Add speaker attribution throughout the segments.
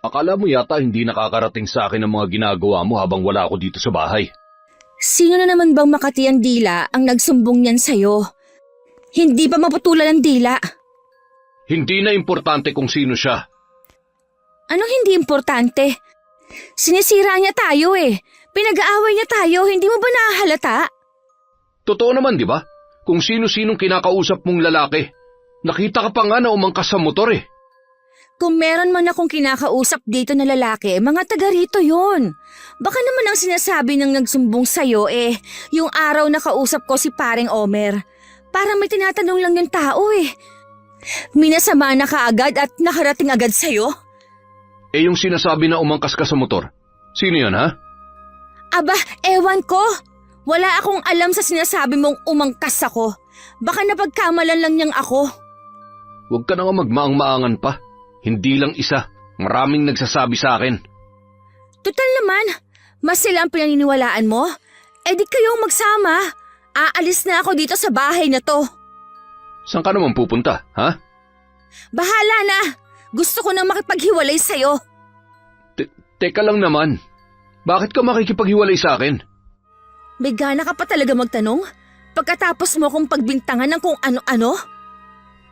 Speaker 1: Akala mo yata hindi nakakarating sa akin ang mga ginagawa mo habang wala ako dito sa bahay.
Speaker 2: Sino na naman bang Makati ang dila ang nagsumbong niyan sa'yo? Hindi pa maputulan ang dila.
Speaker 1: Hindi na importante kung sino siya.
Speaker 2: Anong hindi importante? Sinisira niya tayo eh. Pinag-aaway niya tayo, hindi mo ba nahahalata?
Speaker 1: Totoo naman, di ba? Kung sino-sinong kinakausap mong lalaki. Nakita ka pa nga na umangkas sa motor eh.
Speaker 2: Kung meron man akong kinakausap dito na lalaki, mga taga rito yun. Baka naman ang sinasabi ng nagsumbong sa'yo yung araw na kausap ko si paring Omer. Para may tinatanong lang yung tao eh. Minasama na kaagad at nakarating agad sa'yo?
Speaker 1: Yung sinasabi na umangkas ka sa motor, sino yan ha?
Speaker 2: Aba, ewan ko. Wala akong alam sa sinasabi mong umangkas ako. Baka napagkamalan lang niyang ako.
Speaker 1: Huwag ka na nga magmaang-maangan pa. Hindi lang isa, maraming nagsasabi sa akin.
Speaker 2: Tutal naman, mas sila ang pinaniniwalaan mo? Di kayong magsama. Aalis na ako dito sa bahay na to.
Speaker 1: Saan ka naman pupunta, ha?
Speaker 2: Bahala na. Gusto ko na makipaghiwalay sa'yo.
Speaker 1: Teka lang naman. Bakit ka makikipaghiwalay sa akin?
Speaker 2: May gana ka pa talaga magtanong? Pagkatapos mo kong pagbintangan ng kung ano-ano?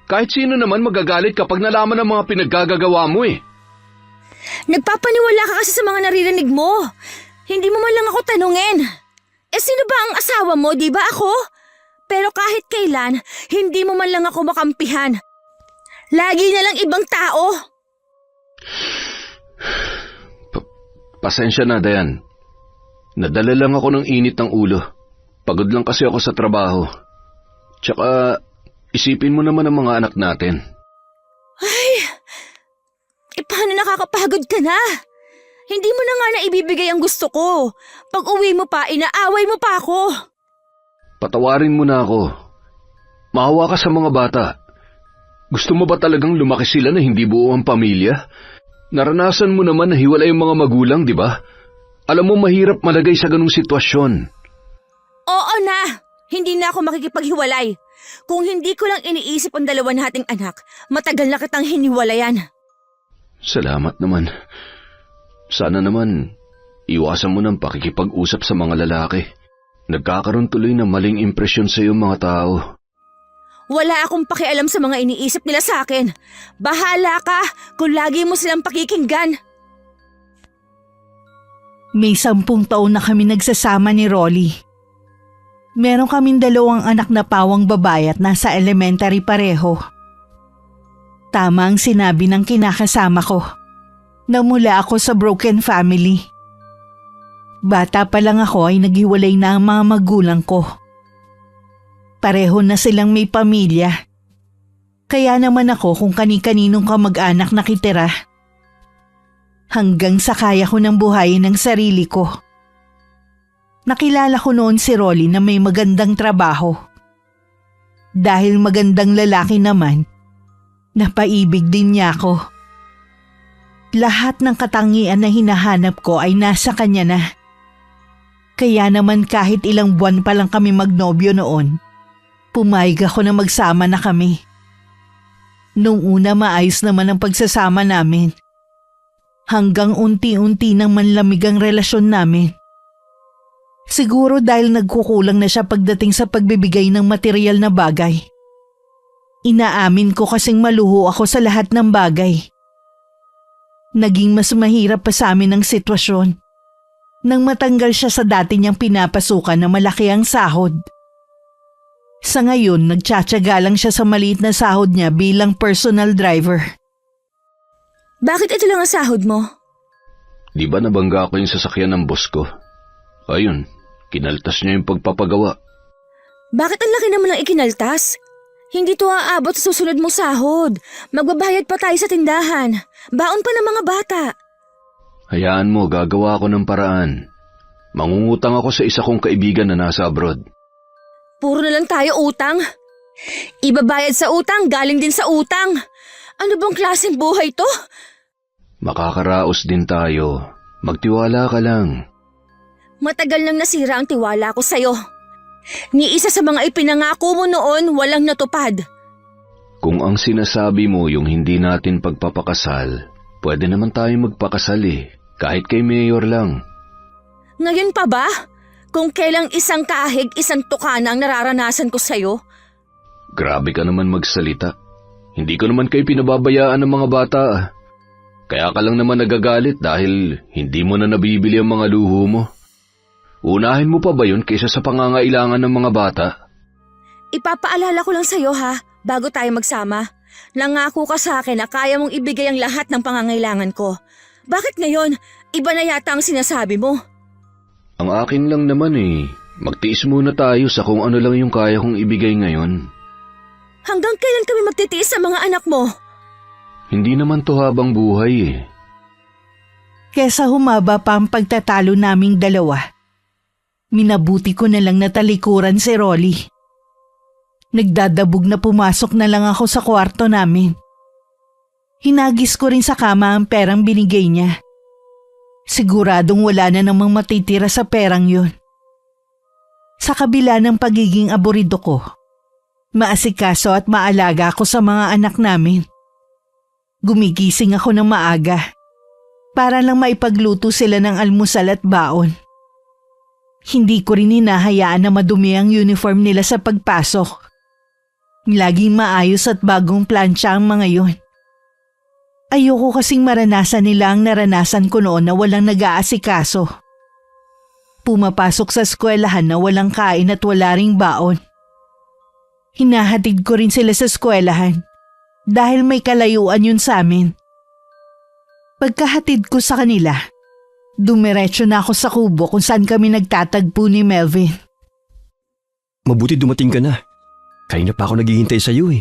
Speaker 1: Kahit sino naman magagalit kapag nalaman ng mga pinaggagawa mo eh.
Speaker 2: Nagpapaniwala ka kasi sa mga naririnig mo. Hindi mo man lang ako tanungin. Sino ba ang asawa mo, di ba ako? Pero kahit kailan, hindi mo man lang ako makampihan. Lagi na lang ibang tao.
Speaker 1: Pasensya na, Dayan. Nadala lang ako ng init ng ulo. Pagod lang kasi ako sa trabaho. Tsaka, isipin mo naman ang mga anak natin.
Speaker 2: Ay, paano nakakapagod ka na? Hindi mo na nga naibibigay ang gusto ko. Pag uwi mo pa, inaaway mo pa ako.
Speaker 1: Patawarin mo na ako. Maawa ka sa mga bata. Gusto mo ba talagang lumaki sila na hindi buo ang pamilya? Naranasan mo naman na hiwalay ang mga magulang, di ba? Alam mo mahirap malagay sa ganung sitwasyon.
Speaker 2: Oo na, hindi na ako makikipaghiwalay. Kung hindi ko lang iniisip ang dalawa nating anak, matagal na kitang hiniwalayan.
Speaker 1: Salamat naman. Sana naman, iwasan mo ng pakikipag-usap sa mga lalaki. Nagkakaroon tuloy ng maling impresyon sa iyo mga tao.
Speaker 2: Wala akong pakialam sa mga iniisip nila sa akin. Bahala ka kung lagi mo silang pakikinggan.
Speaker 3: May 10 taon na kami nagsasama ni Rolly. Meron kaming 2 anak na pawang babae at nasa elementary pareho. Tama ang sinabi ng kinakasama ko na mula ako sa broken family. Bata pa lang ako ay naghiwalay na ang mga magulang ko. Pareho na silang may pamilya. Kaya naman ako kung kani-kaninong kamag-anak nakitira. Hanggang sa kaya ko ng buhayin ang sarili ko. Nakilala ko noon si Rolly na may magandang trabaho. Dahil magandang lalaki naman, napaibig din niya ako. Lahat ng katangian na hinahanap ko ay nasa kanya na. Kaya naman kahit ilang buwan pa lang kami magnobyo noon, pumayag ako na magsama na kami. Nung una maayos naman ang pagsasama namin. Hanggang unti-unti nang manlamig ang relasyon namin. Siguro dahil nagkukulang na siya pagdating sa pagbibigay ng material na bagay. Inaamin ko kasing maluho ako sa lahat ng bagay. Naging mas mahirap pa sa amin ang sitwasyon nang matanggal siya sa dati niyang pinapasukan na malaki ang sahod. Sa ngayon, nagtsatsaga lang siya sa maliit na sahod niya bilang personal driver.
Speaker 2: Bakit ito lang ang sahod mo?
Speaker 1: Di ba nabangga ko yung sasakyan ng boss ko? Ayun, kinaltas niya yung pagpapagawa.
Speaker 2: Bakit ang laki naman ang ikinaltas? Hindi to aabot sa susunod mong sahod. Magbabayad pa tayo sa tindahan. Baon pa ng mga bata.
Speaker 1: Hayaan mo, gagawa ako ng paraan. Mangungutang ako sa isa kong kaibigan na nasa abroad.
Speaker 2: Puro na lang tayo utang. Ibabayad sa utang, galing din sa utang. Ano bang klaseng buhay to?
Speaker 1: Makakaraos din tayo. Magtiwala ka lang.
Speaker 2: Matagal nang nasira ang tiwala ko sa'yo. Ni isa sa mga ipinangako mo noon walang natupad.
Speaker 1: Kung ang sinasabi mo yung hindi natin pagpapakasal, Pwede naman tayong magpakasal kahit kay Mayor lang.
Speaker 2: Ngayon pa ba? Kung kailang isang kahig, isang tukana ang nararanasan ko sa'yo?
Speaker 1: Grabe ka naman magsalita. Hindi ko naman kayo pinababayaan ng mga bata. Kaya ka lang naman nagagalit dahil hindi mo na nabibili ang mga luho mo. Unahin mo pa ba yun kaysa sa pangangailangan ng mga bata?
Speaker 2: Ipapaalala ko lang sa'yo ha, bago tayo magsama. Nangako ka sa akin na kaya mong ibigay ang lahat ng pangangailangan ko. Bakit ngayon, iba na yata ang sinasabi mo?
Speaker 1: Ang akin lang naman magtiis muna tayo sa kung ano lang yung kaya kong ibigay ngayon.
Speaker 2: Hanggang kailan kami magtitiis sa mga anak mo?
Speaker 1: Hindi naman to habang buhay
Speaker 3: Kesa humaba pa ang pagtatalo naming dalawa, minabuti ko na lang natalikuran si Rolly. Nagdadabog na pumasok na lang ako sa kwarto namin. Hinagis ko rin sa kama ang perang binigay niya. Siguradong wala na namang matitira sa perang yun. Sa kabila ng pagiging aburido ko, maasikaso at maalaga ako sa mga anak namin. Gumigising ako ng maaga para lang maipagluto sila ng almusal at baon. Hindi ko rin hinahayaan na madumi ang uniform nila sa pagpasok. Laging maayos at bagong plancha ang mga yun. Ayoko kasing maranasan nila ang naranasan ko noon na walang nag-aasikaso. Pumapasok sa eskwelahan na walang kain at wala ring baon. Hinahatid ko rin sila sa eskwelahan dahil may kalayuan yun sa amin. Pagkahatid ko sa kanila, dumiretso na ako sa kubo kung saan kami nagtatagpo ni Melvin.
Speaker 4: Mabuti dumating ka na. Kanina pa ako naghihintay sa iyo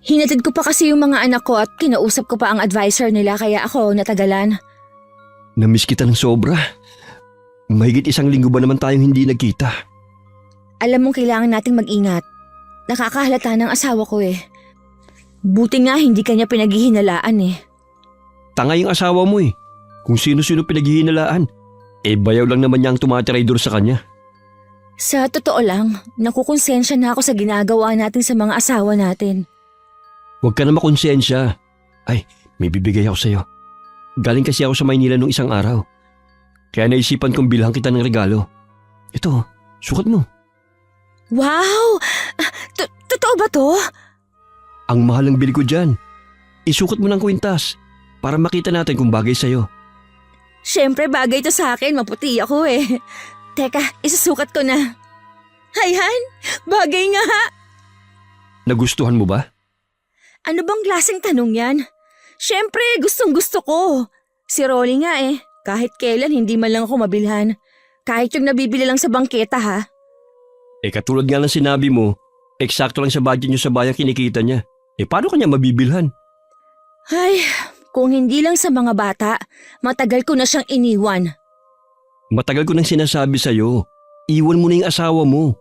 Speaker 2: Hinatid ko pa kasi yung mga anak ko at kinausap ko pa ang advisor nila kaya ako natagalan.
Speaker 4: Namiss kita ng sobra. Mahigit 1 linggo ba naman tayong hindi nagkita?
Speaker 2: Alam mong kailangan nating mag-ingat. Nakakahalata ng asawa ko Buti nga hindi kanya pinaghihinalaan
Speaker 4: Tanga yung asawa mo Kung sino-sino pinaghihinalaan. Bayaw lang naman niya ang tumatirador sa kanya.
Speaker 2: Sa totoo lang, nakukonsensya na ako sa ginagawa natin sa mga asawa natin.
Speaker 4: Huwag ka na makonsensya. Ay, may bibigay ako sa'yo. Galing kasi ako sa Maynila nung isang araw. Kaya naisipan kong bilhan kita ng regalo. Ito, sukat mo.
Speaker 2: Wow! Totoo ba to?
Speaker 4: Ang mahal ng bili ko dyan. Isukat mo ng kwintas para makita natin kung bagay sa'yo.
Speaker 2: Siyempre bagay to sa akin, maputi ako Teka, isusukat ko na. Hayhan, bagay nga!
Speaker 4: Nagustuhan mo ba?
Speaker 2: Ano bang klaseng tanong yan? Siyempre, gustong gusto ko. Si Rolly nga kahit kailan hindi man lang ako mabilhan. Kahit yung nabibili lang sa bangketa ha.
Speaker 4: Katulad nga ng sinabi mo, eksakto lang sa budget niyo sa bayang kinikita niya. Paano kanya mabibilhan?
Speaker 2: Ay, kung hindi lang sa mga bata, matagal ko na siyang iniwan.
Speaker 4: Matagal ko nang sinasabi sa'yo, iwan mo na yung asawa mo.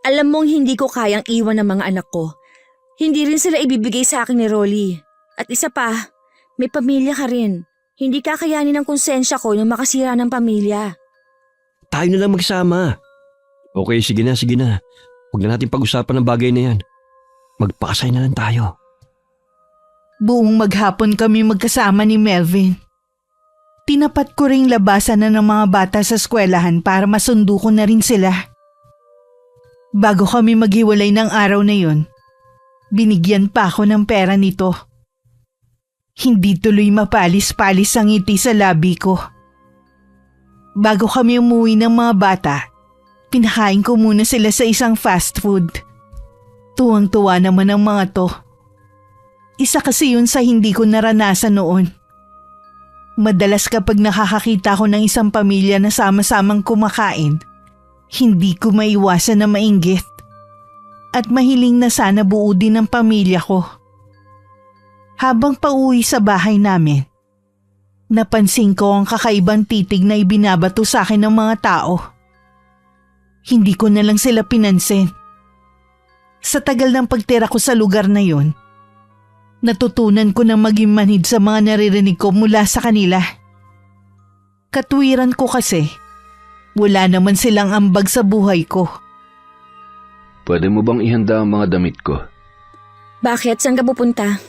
Speaker 2: Alam mong hindi ko kayang iwan ng mga anak ko. Hindi rin sila ibibigay sa akin ni Rolly. At isa pa, may pamilya ka rin. Hindi kakayanin ng konsensya ko nung makasira ng pamilya.
Speaker 4: Tayo na lang magsama. Okay, sige na. Huwag na natin pag-usapan ng bagay na yan. Magpakasay na lang tayo.
Speaker 3: Buong maghapon kami magkasama ni Melvin. Tinapat ko ring labasan na ng mga bata sa eskwelahan para masundo ko na rin sila. Bago kami maghiwalay ng araw na yun, binigyan pa ako ng pera nito. Hindi tuloy mapalis-palis ang ngiti sa labi ko. Bago kami umuwi ng mga bata, pinakain ko muna sila sa isang fast food. Tuwang-tuwa naman ang mga to. Isa kasi yun sa hindi ko naranasan noon. Madalas kapag nakakakita ko ng isang pamilya na sama-samang kumakain, hindi ko maiwasan na mainggit. At mahiling na sana buo din ang pamilya ko. Habang pauwi sa bahay namin, napansin ko ang kakaibang titig na ibinabato sa akin ng mga tao. Hindi ko na lang sila pinansin. Sa tagal ng pagtira ko sa lugar na yon, natutunan ko na maging manhid sa mga naririnig ko mula sa kanila. Katwiran ko kasi, wala naman silang ambag sa buhay ko.
Speaker 1: Pwede mo bang ihanda ang mga damit ko?
Speaker 2: Bakit? Saan ka pupunta?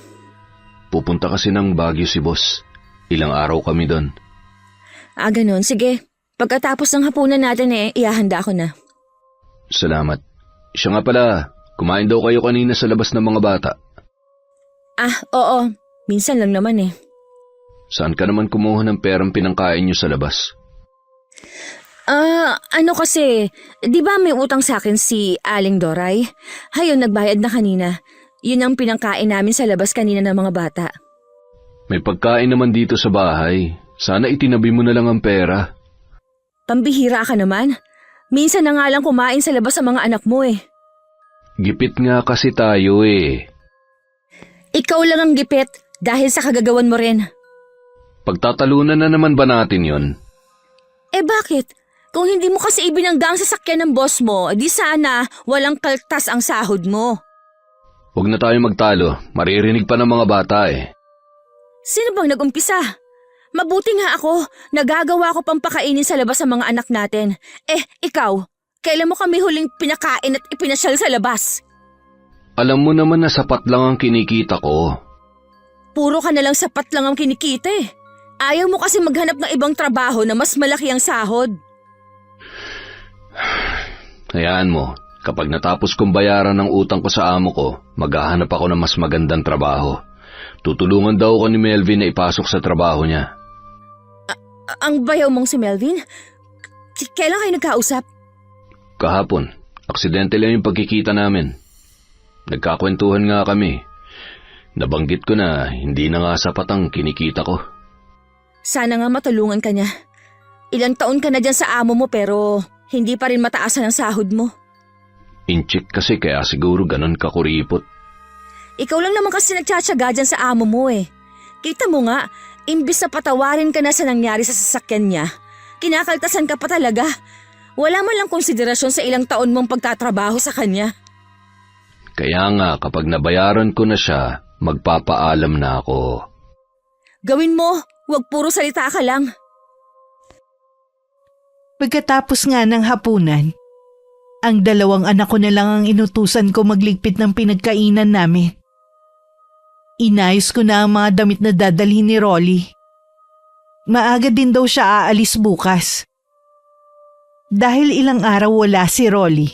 Speaker 1: Pupunta kasi ng Baguio si boss. Ilang araw kami doon.
Speaker 2: Ganun. Sige. Pagkatapos ng hapunan natin ihahanda ko na.
Speaker 1: Salamat. Siya nga pala, kumain daw kayo kanina sa labas ng mga bata.
Speaker 2: Oo. Minsan lang naman
Speaker 1: Saan ka naman kumuha ng perang pinangkain niyo sa labas?
Speaker 2: Ano kasi, di ba may utang sa akin si Aling Doray? Hayon, nagbayad na kanina. Yun ang pinangkain namin sa labas kanina ng mga bata.
Speaker 1: May pagkain naman dito sa bahay. Sana itinabi mo na lang ang pera.
Speaker 2: Pambihira ka naman. Minsan na nga lang kumain sa labas sa mga anak mo
Speaker 1: Gipit nga kasi tayo
Speaker 2: Ikaw lang ang gipit dahil sa kagagawan mo rin.
Speaker 1: Pagtatalunan na naman ba natin yon?
Speaker 2: Bakit? Kung hindi mo kasi ibinangga ang sasakyan ng boss mo, di sana walang kaltas ang sahod mo.
Speaker 1: Huwag na tayo magtalo. Maririnig pa ng mga bata
Speaker 2: Sino bang nag-umpisa? Mabuti nga ako, nagagawa ko pang pakainin sa labas sa mga anak natin. Ikaw, kailan mo kami huling pinakain at ipinasyal sa labas?
Speaker 1: Alam mo naman na sapat lang ang kinikita ko.
Speaker 2: Puro ka na lang sapat lang ang kinikita Ayaw mo kasi maghanap ng ibang trabaho na mas malaki ang sahod.
Speaker 1: Hayaan mo, kapag natapos kong bayaran ng utang ko sa amo ko, maghahanap ako ng mas magandang trabaho. Tutulungan daw ako ni Melvin na ipasok sa trabaho niya.
Speaker 2: Ang bayaw mong si Melvin? Kailan kayo nagkausap?
Speaker 1: Kahapon, aksidente lang yung pagkikita namin. Nagkakwentuhan nga kami. Nabanggit ko na hindi na nga sapat ang kinikita ko.
Speaker 2: Sana nga matulungan ka niya. Ilang taon ka na dyan sa amo mo pero hindi pa rin mataasan ang sahod mo.
Speaker 1: Incheck kasi kaya siguro ganun ka kuripot.
Speaker 2: Ikaw lang naman kasi nagtsatsaga dyan sa amo mo Kita mo nga, imbis na patawarin ka na sa nangyari sa sasakyan niya, kinakaltasan ka pa talaga. Wala man lang konsiderasyon sa ilang taon mong pagtatrabaho sa kanya.
Speaker 1: Kaya nga kapag nabayaran ko na siya, magpapaalam na ako.
Speaker 2: Gawin mo, huwag puro salita ka lang.
Speaker 3: Pagkatapos nga ng hapunan, ang dalawang anak ko na lang ang inutusan ko magligpit ng pinagkainan namin. Inayos ko na ang mga damit na dadalhin ni Rolly. Maaga din daw siya aalis bukas. Dahil ilang araw wala si Rolly,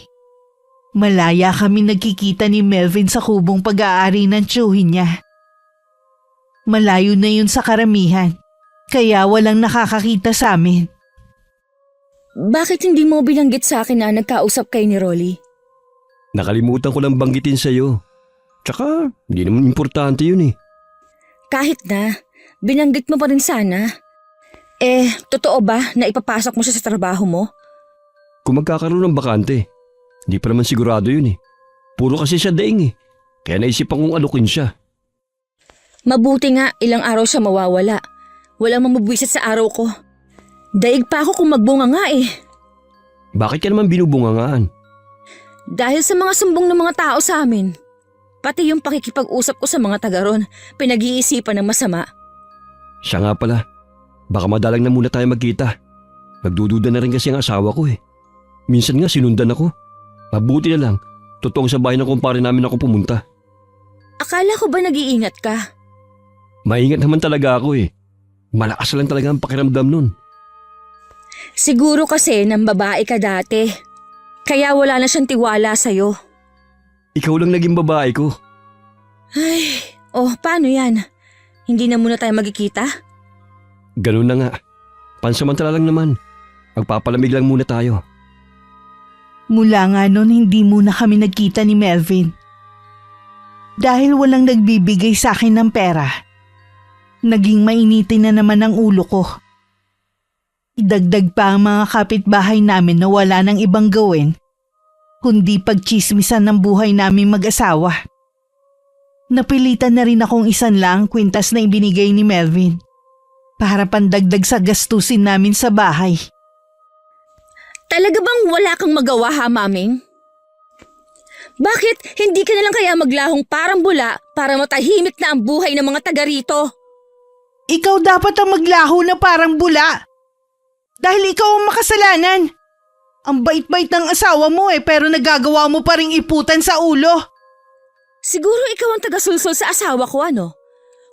Speaker 3: malaya kami nagkikita ni Melvin sa kubong pag-aari ng tiyuhin niya. Malayo na yun sa karamihan, kaya walang nakakakita sa amin.
Speaker 2: Bakit hindi mo binanggit sa akin na nagkausap kay ni Rolly?
Speaker 4: Nakalimutan ko lang banggitin sa'yo. Tsaka, hindi naman importante yun
Speaker 2: Kahit na, binanggit mo pa rin sana. Totoo ba na ipapasok mo siya sa trabaho mo?
Speaker 4: Kung magkakaroon ng bakante, hindi pa naman sigurado yun Puro kasi siya daing Kaya naisipan kong alukin siya.
Speaker 2: Mabuti nga ilang araw siya mawawala. Walang mamubwisit sa araw ko. Daig pa ako kung magbunga nga
Speaker 4: Bakit ka naman binubungangaan?
Speaker 2: Dahil sa mga sumbong ng mga tao sa amin. Pati yung pakikipag-usap ko sa mga taga ron, pinag-iisipan ng masama.
Speaker 4: Siya nga pala, baka madalang na muna tayo magkita. Nagdududa na rin kasi ang asawa ko Minsan nga sinundan ako. Mabuti na lang, totoong sa bahay ng kumpare namin ako pumunta.
Speaker 2: Akala ko ba nag-iingat ka?
Speaker 4: Maingat naman talaga ako Malakas lang talaga ang pakiramdam nun.
Speaker 2: Siguro kasi nang babae ka dati. Kaya wala na siyang tiwala sa'yo.
Speaker 4: Ikaw lang naging babae ko.
Speaker 2: Paano yan? Hindi na muna tayo magkikita?
Speaker 4: Ganun na nga. Pansamantala lang naman. Magpapalamig lang muna tayo.
Speaker 3: Mula nga noon hindi muna kami nagkita ni Melvin. Dahil walang nagbibigay sa akin ng pera, naging mainitin na naman ang ulo ko. Idagdag pa ang mga kapitbahay namin na wala nang ibang gawin, kundi pagtsismisan ng buhay naming mag-asawa. Napilitan na rin akong isan lang kwintas na ibinigay ni Melvin para pandagdag sa gastusin namin sa bahay.
Speaker 2: Talaga bang wala kang magawa Maming? Bakit hindi ka na lang kaya maglahong parang bula para matahimik na ang buhay ng mga taga rito?
Speaker 3: Ikaw dapat ang maglaho na parang bula. Dahil ikaw ang makasalanan. Ang bait-bait ng asawa mo pero nagagawa mo pa ring iputan sa ulo.
Speaker 2: Siguro ikaw ang taga-sulsol sa asawa ko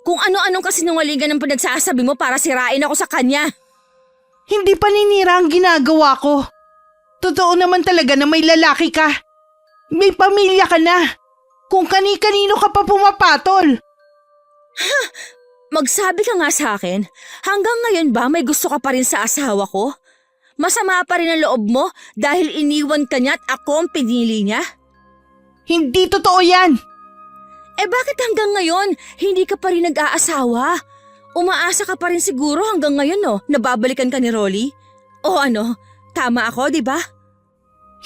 Speaker 2: Kung ano-anong kasinungalingan ang pinagsasabi mo para sirain ako sa kanya.
Speaker 3: Hindi paninira ang ginagawa ko. Totoo naman talaga na may lalaki ka. May pamilya ka na. Kung kani-kanino ka pa pumapatol.
Speaker 2: Magsabi ka nga sa akin, hanggang ngayon ba may gusto ka pa rin sa asawa ko? Masama pa rin ang loob mo dahil iniwan ka niya at ako ang pinili niya?
Speaker 3: Hindi totoo yan.
Speaker 2: Bakit hanggang ngayon hindi ka pa rin nag-aasawa? Umaasa ka pa rin siguro hanggang ngayon no, nababalikan ka ni Rolly? O ano, tama ako, di ba?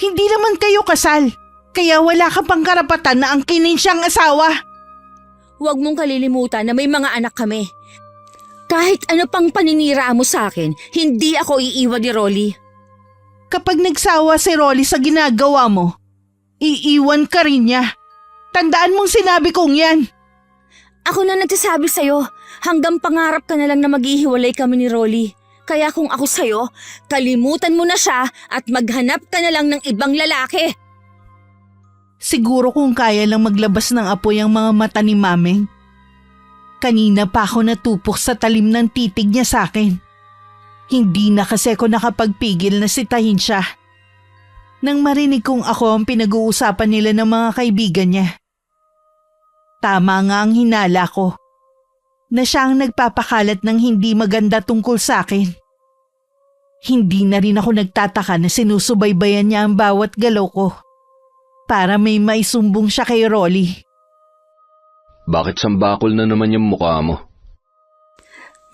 Speaker 3: Hindi naman kayo kasal. Kaya wala ka pang karapatan na angkinin siyang asawa.
Speaker 2: Huwag mong kalilimutan na may mga anak kami. Kahit ano pang paninira mo sa akin, hindi ako iiwan ni Rolly.
Speaker 3: Kapag nagsawa si Rolly sa ginagawa mo, iiwan ka rin niya. Tandaan mong sinabi kong yan.
Speaker 2: Ako na nagsasabi sa'yo, hanggang pangarap ka na lang na maghihiwalay kami ni Rolly. Kaya kung ako sa'yo, kalimutan mo na siya at maghanap ka na lang ng ibang lalaki.
Speaker 3: Siguro kung kaya lang maglabas ng apoy ang mga mata ni Mameng. Kanina pa ako natupok sa talim ng titig niya sa akin. Hindi na kasi ako nakapagpigil na sitahin siya. Nang marinig kong ako ang pinag-uusapan nila ng mga kaibigan niya. Tama nga ang hinala ko. Na siya ang nagpapakalat ng hindi maganda tungkol sa akin. Hindi na rin ako nagtataka na sinusubaybayan niya ang bawat galaw ko. Para may maisumbong siya kay Rolly.
Speaker 1: Bakit sambakol na naman yung mukha mo?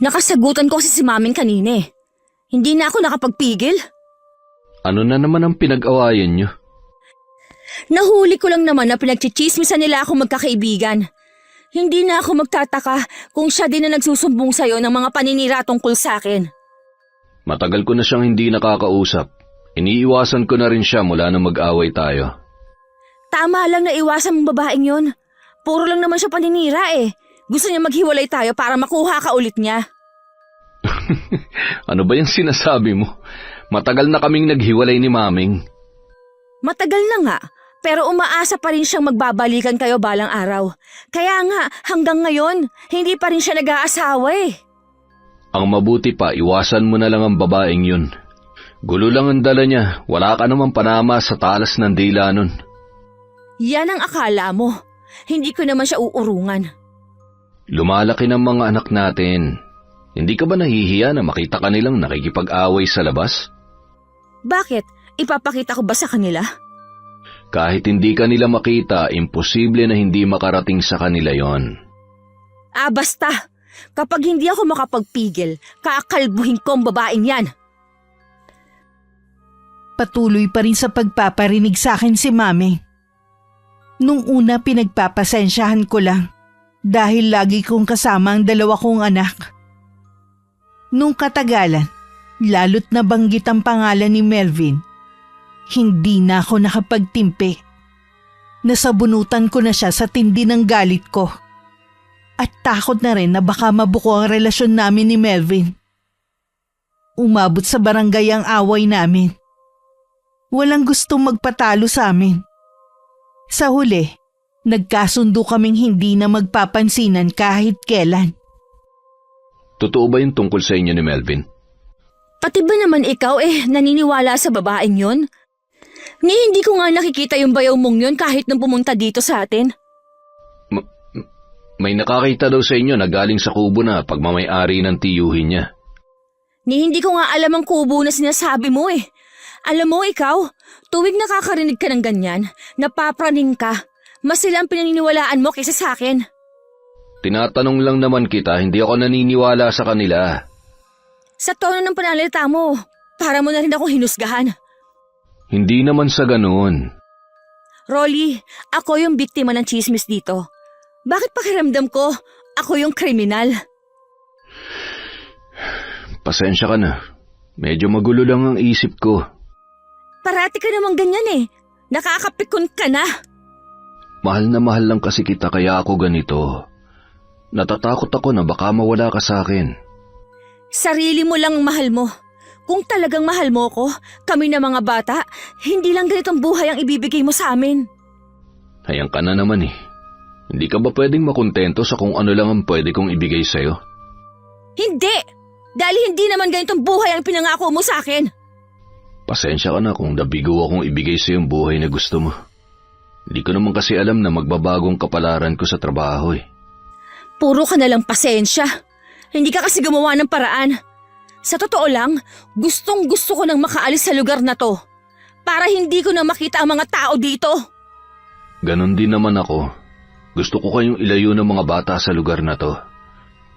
Speaker 2: Nakasagutan ko si Maming kanina eh. Hindi na ako nakapagpigil.
Speaker 1: Ano na naman ang pinag-awayan niyo?
Speaker 2: Nahuli ko lang naman na pinagchichismisan nila ako magkakaibigan. Hindi na ako magtataka kung siya din na nagsusumbong sa'yo ng mga paninira tungkol sa akin.
Speaker 1: Matagal ko na siyang hindi nakakausap. Iniiwasan ko na rin siya mula nang mag-away tayo.
Speaker 2: Tama lang na iwasan mong babaeng yon. Puro lang naman siya paninira eh. Gusto niya maghiwalay tayo para makuha ka ulit niya.
Speaker 1: Ano ba yung sinasabi mo? Matagal na kaming naghiwalay ni Maming.
Speaker 2: Matagal na nga, pero umaasa pa rin siyang magbabalikan kayo balang araw. Kaya nga, hanggang ngayon, hindi pa rin siya nag-aasawa eh.
Speaker 1: Ang mabuti pa, iwasan mo na lang ang babaeng yun. Gulo lang ang dala niya, wala ka namang panama sa talas ng dila nun.
Speaker 2: Yan ang akala mo. Hindi ko naman siya uurungan.
Speaker 1: Lumalaki ng mga anak natin. Hindi ka ba nahihiya na makita ka nilang nakikipag-away sa labas?
Speaker 2: Bakit? Ipapakita ko ba sa kanila?
Speaker 1: Kahit hindi ka nila makita, imposible na hindi makarating sa kanila yon.
Speaker 2: Basta. Kapag hindi ako makapagpigil, kakalbuhin ko ang babaeng yan.
Speaker 3: Patuloy pa rin sa pagpaparinig sa akin si Mami. Nung una pinagpapasensyahan ko lang dahil lagi kong kasama ang dalawa kong anak. Nung katagalan, lalo't nabanggit ang pangalan ni Melvin, hindi na ako nakapagtimpi. Nasabunutan ko na siya sa tindi ng galit ko. At takot na rin na baka mabuko ang relasyon namin ni Melvin. Umabot sa barangay ang away namin. Walang gustong magpatalo sa amin. Sa huli, nagkasundo kaming hindi na magpapansinan kahit kailan.
Speaker 1: Totoo ba yung tungkol sa inyo ni Melvin?
Speaker 2: Pati ba naman ikaw naniniwala sa babaeng yun? Hindi ko nga nakikita yung bayaw mong yun kahit nung pumunta dito sa atin.
Speaker 1: May nakakita daw sa inyo na galing sa kubo na pagmamay-ari ng tiyuhin niya.
Speaker 2: Hindi ko nga alam ang kubo na sinasabi mo eh. Alam mo ikaw, tuwing nakakarinig ka ng ganyan, napapraning ka. Mas sila ang pinaniniwalaan mo kaysa sa akin.
Speaker 1: Tinatanong lang naman kita, hindi ako naniniwala sa kanila.
Speaker 2: Sa tono ng pananalita mo, para mo na rin ako hinusgahan.
Speaker 1: Hindi naman sa ganoon.
Speaker 2: Rolly, ako yung biktima ng chismis dito. Bakit pakiramdam ko, ako yung kriminal?
Speaker 1: Pasensya ka na. Medyo magulo lang ang isip ko.
Speaker 2: Parati ka namang ganyan eh. Nakakapikon ka na.
Speaker 1: Mahal na mahal lang kasi kita kaya ako ganito. Natatakot ako na baka mawala ka sa akin.
Speaker 2: Sarili mo lang mahal mo. Kung talagang mahal mo ko, kami na mga bata, hindi lang ganitong buhay ang ibibigay mo sa amin.
Speaker 1: Hayang ka na naman eh. Hindi ka ba pwedeng makontento sa kung ano lang ang pwede kong ibigay sa'yo?
Speaker 2: Hindi! Dahil hindi naman ganitong buhay ang pinangako mo sa akin.
Speaker 1: Pasensya ka na kung nabigo akong ibigay sa'yo yung buhay na gusto mo. Hindi ko naman kasi alam na magbabagong kapalaran ko sa trabaho eh.
Speaker 2: Puro ka na lang pasensya. Hindi ka kasi gumawa ng paraan. Sa totoo lang, gustong gusto ko nang makaalis sa lugar na to. Para hindi ko na makita ang mga tao dito.
Speaker 1: Ganon din naman ako. Gusto ko kayong ilayo ng mga bata sa lugar na to.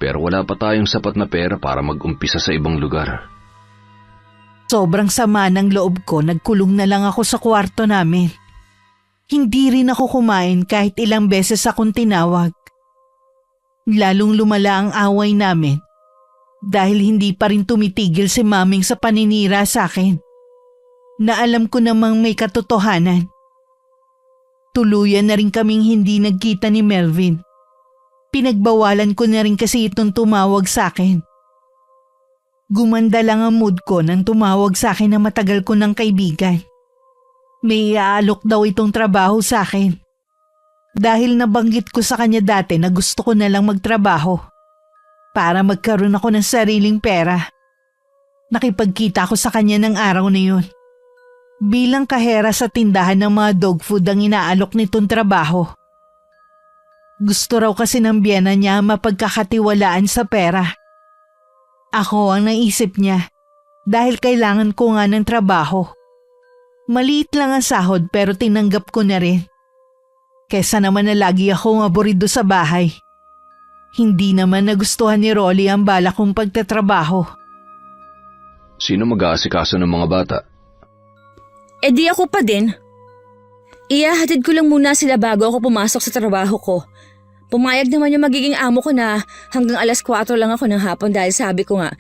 Speaker 1: Pero wala pa tayong sapat na pera para mag-umpisa sa ibang lugar.
Speaker 3: Sobrang sama ng loob ko, nagkulong na lang ako sa kwarto namin. Hindi rin ako kumain kahit ilang beses akong tinawag. Lalong lumala ang away namin dahil hindi pa rin tumitigil si Maming sa paninira sa akin na alam ko namang may katotohanan. Tuluyan na rin kaming hindi nagkita ni Melvin. Pinagbawalan ko na rin kasi itong tumawag sa akin. Gumanda lang ang mood ko nang tumawag sa akin na matagal ko ng kaibigan. May iaalok daw itong trabaho sa akin. Dahil nabanggit ko sa kanya dati na gusto ko na lang magtrabaho para magkaroon ako ng sariling pera. Nakipagkita ko sa kanya ng araw na yun. Bilang kahera sa tindahan ng mga dog food ang inaalok nitong trabaho. Gusto raw kasi ng biyena niya mapagkakatiwalaan sa pera. Ako ang naisip niya dahil kailangan ko nga ng trabaho. Maliit lang ang sahod pero tinanggap ko na rin. Kesa naman na lagi akong aborido sa bahay. Hindi naman nagustuhan ni Rolly ang bala kong pagtatrabaho.
Speaker 1: Sino mag-aasikaso ng mga bata?
Speaker 2: Eh di ako pa din. Iyahatid ko lang muna sila bago ako pumasok sa trabaho ko. Pumayag naman yung magiging amo ko na hanggang 4:00 lang ako ng hapon dahil sabi ko nga,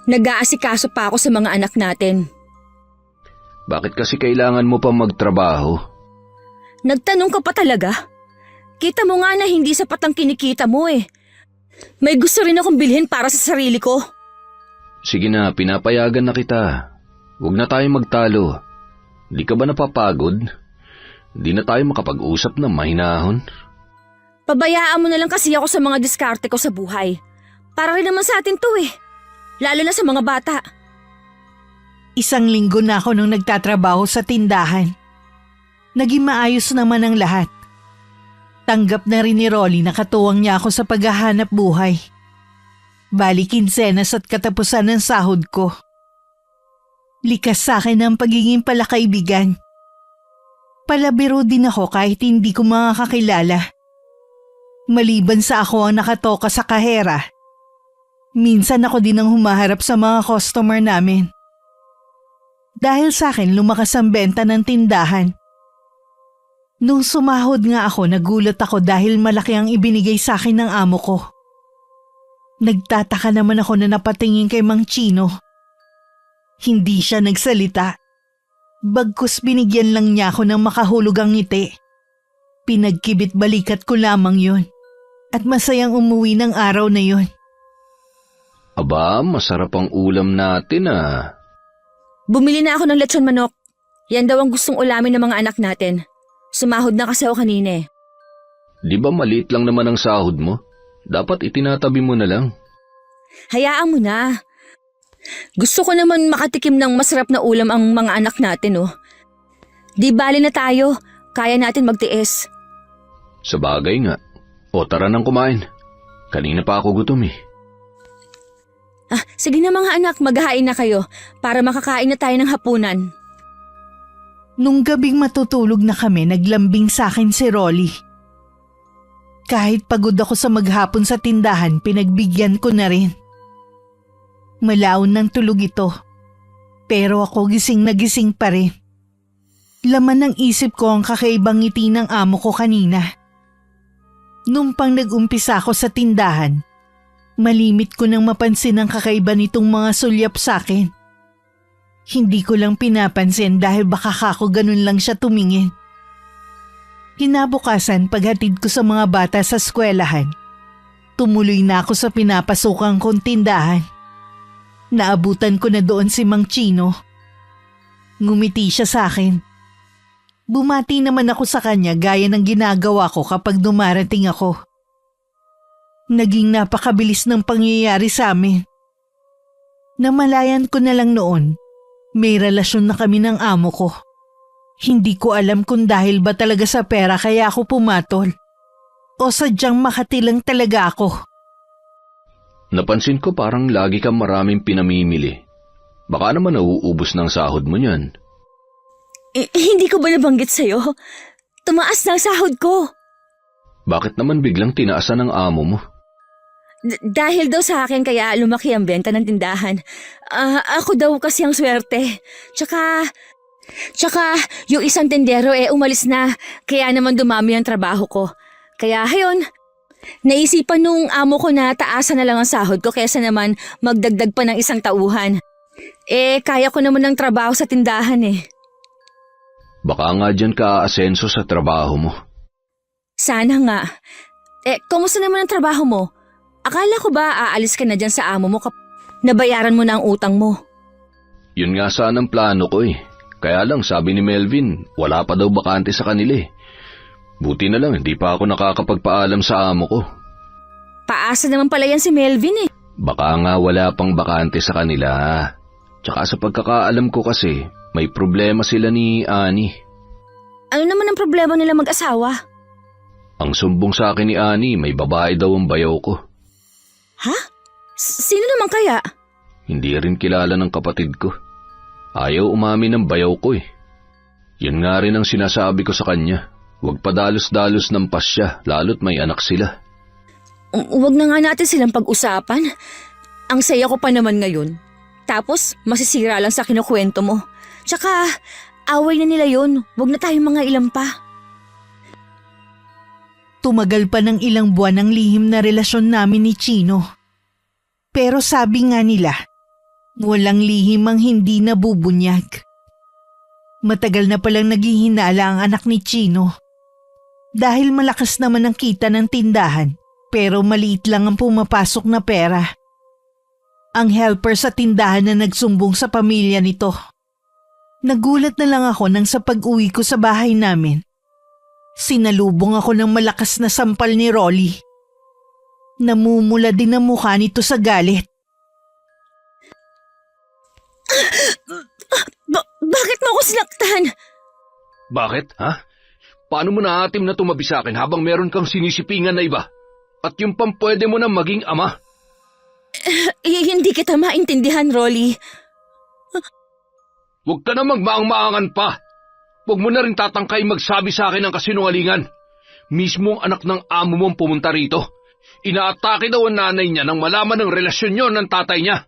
Speaker 2: nag-aasikaso pa ako sa mga anak natin.
Speaker 1: Bakit kasi kailangan mo pa magtrabaho?
Speaker 2: Nagtanong ka pa talaga? Kita mo nga na hindi sapat ang kinikita mo eh. May gusto rin akong bilhin para sa sarili ko.
Speaker 1: Sige na, pinapayagan na kita. Huwag na tayong magtalo. Di ka ba napapagod? Di na tayo makapag-usap na mahinahon.
Speaker 2: Pabayaan mo na lang kasi ako sa mga diskarte ko sa buhay. Para rin naman sa atin to eh. Lalo na sa mga bata.
Speaker 3: 1 linggo na ako nung nagtatrabaho sa tindahan. Naging maayos naman ang lahat. Tanggap na rin ni Rolly na katuwang niya ako sa paghahanap buhay. Bali kinsenas at katapusan ng sahod ko. Likas sa akin ang pagiging palakaibigan. Palabiro din ako kahit hindi ko makakakilala. Maliban sa ako ang nakatoka sa kahera, minsan ako din ang humaharap sa mga customer namin. Dahil sa akin lumakas ang benta ng tindahan. Nung sumahod nga ako, nagulat ako dahil malaki ang ibinigay sa akin ng amo ko. Nagtataka naman ako na napatingin kay Mang Chino. Hindi siya nagsalita. Bagkus binigyan lang niya ako ng makahulugang ngiti. Pinagkibit balikat ko lamang yun. At masayang umuwi ng araw na yun.
Speaker 1: Aba, masarap ang ulam natin ah.
Speaker 2: Bumili na ako ng lechon manok. Yan daw ang gustong ulamin ng mga anak natin. Sumahod na kasi ako kanina eh.
Speaker 1: Di ba maliit lang naman ang sahod mo? Dapat itinatabi mo na lang.
Speaker 2: Hayaan mo na. Gusto ko naman makatikim ng masarap na ulam ang mga anak natin oh. Di bali na tayo, kaya natin magtiis.
Speaker 1: Sa bagay nga. O tara nang kumain. Kanina pa ako gutom eh.
Speaker 2: Sige na mga anak, maghahain na kayo para makakain na tayo ng hapunan.
Speaker 3: Nung gabing matutulog na kami, naglambing sa akin si Rolly. Kahit pagod ako sa maghapon sa tindahan, pinagbigyan ko na rin. Malaon ng tulog ito, pero ako gising na gising pa rin. Laman ng isip ko ang kakaibang ngiti ng amo ko kanina. Nung pang nag-umpisa ako sa tindahan, malimit ko nang mapansin ang kakaiba nitong mga sulyap sa akin. Hindi ko lang pinapansin dahil baka kako ganun lang siya tumingin. Kinabukasan paghatid ko sa mga bata sa eskwelahan, tumuloy na ako sa pinapasukan kong tindahan. Naabutan ko na doon si Mang Chino. Ngumiti siya sa akin. Bumati naman ako sa kanya gaya ng ginagawa ko kapag dumarating ako. Naging napakabilis ng pangyayari sa amin. Namalayan ko na lang noon, may relasyon na kami ng amo ko. Hindi ko alam kung dahil ba talaga sa pera kaya ako pumatol o sadyang makati lang talaga ako.
Speaker 1: Napansin ko parang lagi kang maraming pinamimili. Baka naman nauubos ng sahod mo niyan.
Speaker 2: Hindi ko ba nabanggit sa'yo? Tumaas na ang sahod ko.
Speaker 1: Bakit naman biglang tinaasan ng amo mo?
Speaker 2: Dahil daw sa akin kaya lumaki ang benta ng tindahan. Ako daw kasi ang swerte. Tsaka yung isang tendero umalis na. Kaya naman dumami ang trabaho ko. Kaya hayon, naisipan nung amo ko na taasan na lang ang sahod ko kaysa naman magdagdag pa ng isang tauhan. Kaya ko naman ng trabaho sa tindahan
Speaker 1: Baka nga dyan ka aasenso sa trabaho mo.
Speaker 2: Sana nga. Kumusta naman ang trabaho mo? Akala ko ba aalis ka na dyan sa amo mo nabayaran mo na ang utang mo?
Speaker 1: Yun nga sana ang plano ko Kaya lang sabi ni Melvin, wala pa daw bakante sa kanila Buti na lang hindi pa ako nakakapagpaalam sa amo ko.
Speaker 2: Paasa naman pala yan si Melvin
Speaker 1: Baka nga wala pang bakante sa kanila. Tsaka sa pagkakaalam ko kasi, may problema sila ni Annie.
Speaker 2: Ano naman ang problema nila mag-asawa?
Speaker 1: Ang sumbong sa akin ni Annie, may babae daw ang bayaw ko.
Speaker 2: Ha? Sino naman kaya?
Speaker 1: Hindi rin kilala ng kapatid ko. Ayaw umamin ng bayaw ko Yun nga rin ang sinasabi ko sa kanya. Huwag padalos-dalos ng pasya, lalo't may anak sila.
Speaker 2: Huwag na nga natin silang pag-usapan. Ang saya ko pa naman ngayon. Tapos, masisira lang sa kinukwento mo. Tsaka, away na nila yun. Huwag na tayong mga ilang pa.
Speaker 3: Tumagal pa ng ilang buwan ang lihim na relasyon namin ni Chino. Pero sabi nga nila, walang lihim ang hindi nabubunyag. Matagal na palang naghihinala ang anak ni Chino. Dahil malakas naman ang kita ng tindahan, pero maliit lang ang pumapasok na pera. Ang helper sa tindahan na nagsumbong sa pamilya nito. Nagulat na lang ako nang sa pag-uwi ko sa bahay namin. Sinalubong ako ng malakas na sampal ni Rolly. Namumula din ang mukha nito sa galit.
Speaker 2: Bakit mo ako sinaktan?
Speaker 1: Bakit, ha? Paano mo naatim na tumabi sa akin habang meron kang sinisipingan na iba? At yung pampwede mo na maging ama?
Speaker 2: Hindi kita maintindihan, Rolly.
Speaker 1: Huwag ka na magmaang-maangan pa. Huwag mo na rin tatangkay magsabi sa akin ng kasinungalingan. Mismo ang anak ng amo mong pumunta rito. Inaatake daw ang nanay niya nang malaman ng relasyon niyo ng tatay niya.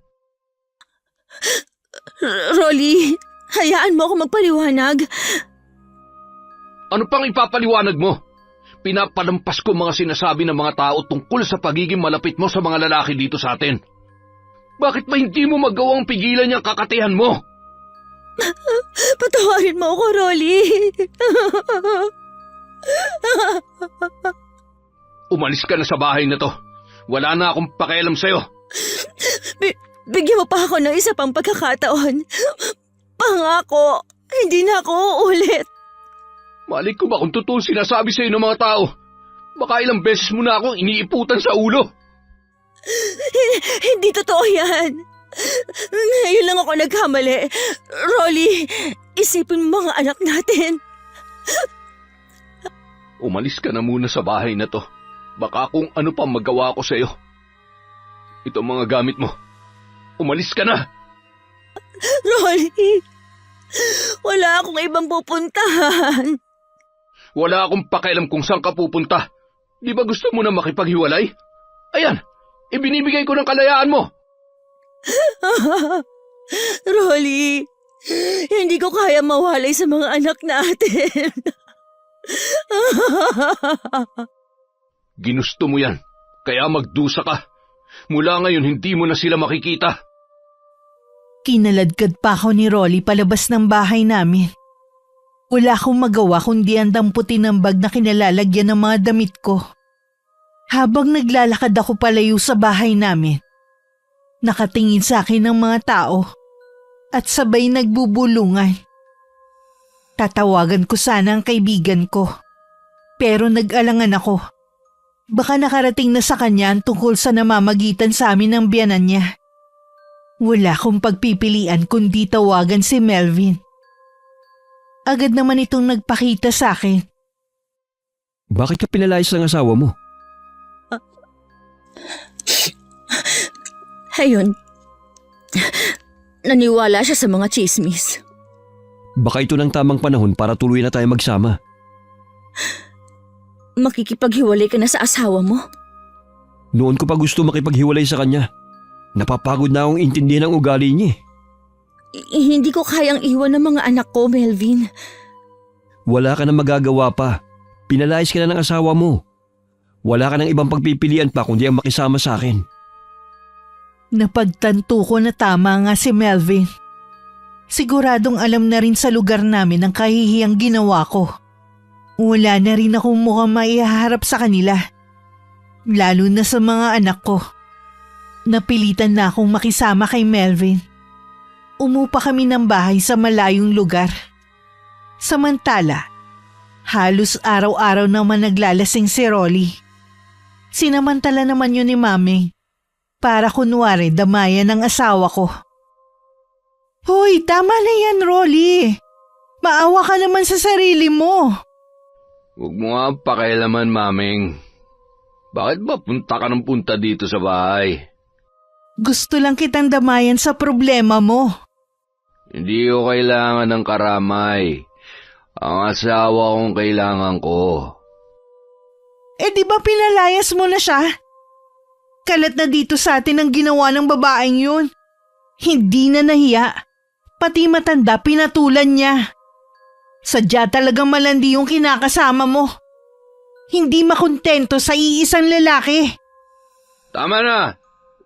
Speaker 2: Rolly, hayaan mo ako magpaliwanag.
Speaker 1: Ano pang ipapaliwanag mo? Pinapalampas ko mga sinasabi ng mga tao tungkol sa pagiging malapit mo sa mga lalaki dito sa atin. Bakit ba hindi mo magawang pigilan niyang kakatihan mo?
Speaker 2: Patawarin mo ako, Rolly.
Speaker 1: Umalis ka na sa bahay na to. Wala na akong pakialam sa'yo.
Speaker 2: Bigyan mo pa ako ng isa pang pagkakataon. Pangako, hindi na ako uulit.
Speaker 1: Malik ko ba kung totoo sinasabi sa'yo ng mga tao? Baka ilang beses mo na akong iniiputan sa ulo.
Speaker 2: Hindi totoo yan. Ngayon lang ako nagkamali. Rolly, isipin mo mga anak natin.
Speaker 1: Umalis ka na muna sa bahay na to. Baka kung ano pa magawa ko sa'yo. Ito ang mga gamit mo. Umalis ka na!
Speaker 2: Rolly, wala akong ibang pupuntahan.
Speaker 1: Wala akong pakialam kung saan ka pupunta. Di ba gusto mo na makipaghiwalay? Ayan, ibinibigay ko ng kalayaan mo.
Speaker 2: Rolly, hindi ko kaya mawalay sa mga anak natin.
Speaker 1: Ginusto mo yan, kaya magdusa ka. Mula ngayon hindi mo na sila makikita.
Speaker 3: Kinaladkad pa ako ni Rolly palabas ng bahay namin. Wala akong magawa kundi ang damputin ng bag na kinalalagyan ng mga damit ko. Habang naglalakad ako palayo sa bahay namin, nakatingin sa akin ng mga tao at sabay nagbubulungan. Tatawagan ko sana ang kaibigan ko. Pero nag-alangan ako. Baka nakarating na sa kanya ang tungkol sa namamagitan sa amin ng biyanan niya. Wala akong pagpipilian kundi tawagan si Melvin. Agad naman itong nagpakita sa akin.
Speaker 4: Bakit ka pinalayas ng asawa mo?
Speaker 2: Ayun. Naniwala siya sa mga chismis.
Speaker 4: Baka ito ng tamang panahon para tuloy na tayo magsama.
Speaker 2: Makikipaghiwalay ka na sa asawa mo?
Speaker 4: Noon ko pa gusto makipaghiwalay sa kanya. Napapagod na akong intindihan ang ugali niya.
Speaker 2: Hindi ko kayang iwan ng mga anak ko, Melvin.
Speaker 4: Wala ka na magagawa pa. Pinalayas ka na ng asawa mo. Wala ka ng ibang pagpipilian pa kundi ang makisama sa akin.
Speaker 3: Napagtanto ko na tama nga si Melvin. Siguradong alam na rin sa lugar namin ang kahihiyang ginawa ko. Wala na rin akong mukhang maihaharap sa kanila. Lalo na sa mga anak ko. Napilitan na akong makisama kay Melvin. Umupa kami ng bahay sa malayong lugar. Samantala, halos araw-araw naman naglalasing si Rolly. Sinamantala naman yun ni Mami para kunwari damayan ng asawa ko. Hoy, tama na yan, Rolly. Maawa ka naman sa sarili mo.
Speaker 1: Huwag mo nga pakialaman, Maming. Bakit ba punta ka ng punta dito sa bahay?
Speaker 3: Gusto lang kitang damayan sa problema mo.
Speaker 1: Hindi ko kailangan ng karamay. Ang asawa kong kailangan ko.
Speaker 3: Eh di ba pinalayas mo na siya? Kalat na dito sa atin ang ginawa ng babaeng yun. Hindi na nahiya. Pati matanda pinatulan niya. Sadya talagang malandi yung kinakasama mo. Hindi makontento sa iisang lalaki.
Speaker 1: Tama na.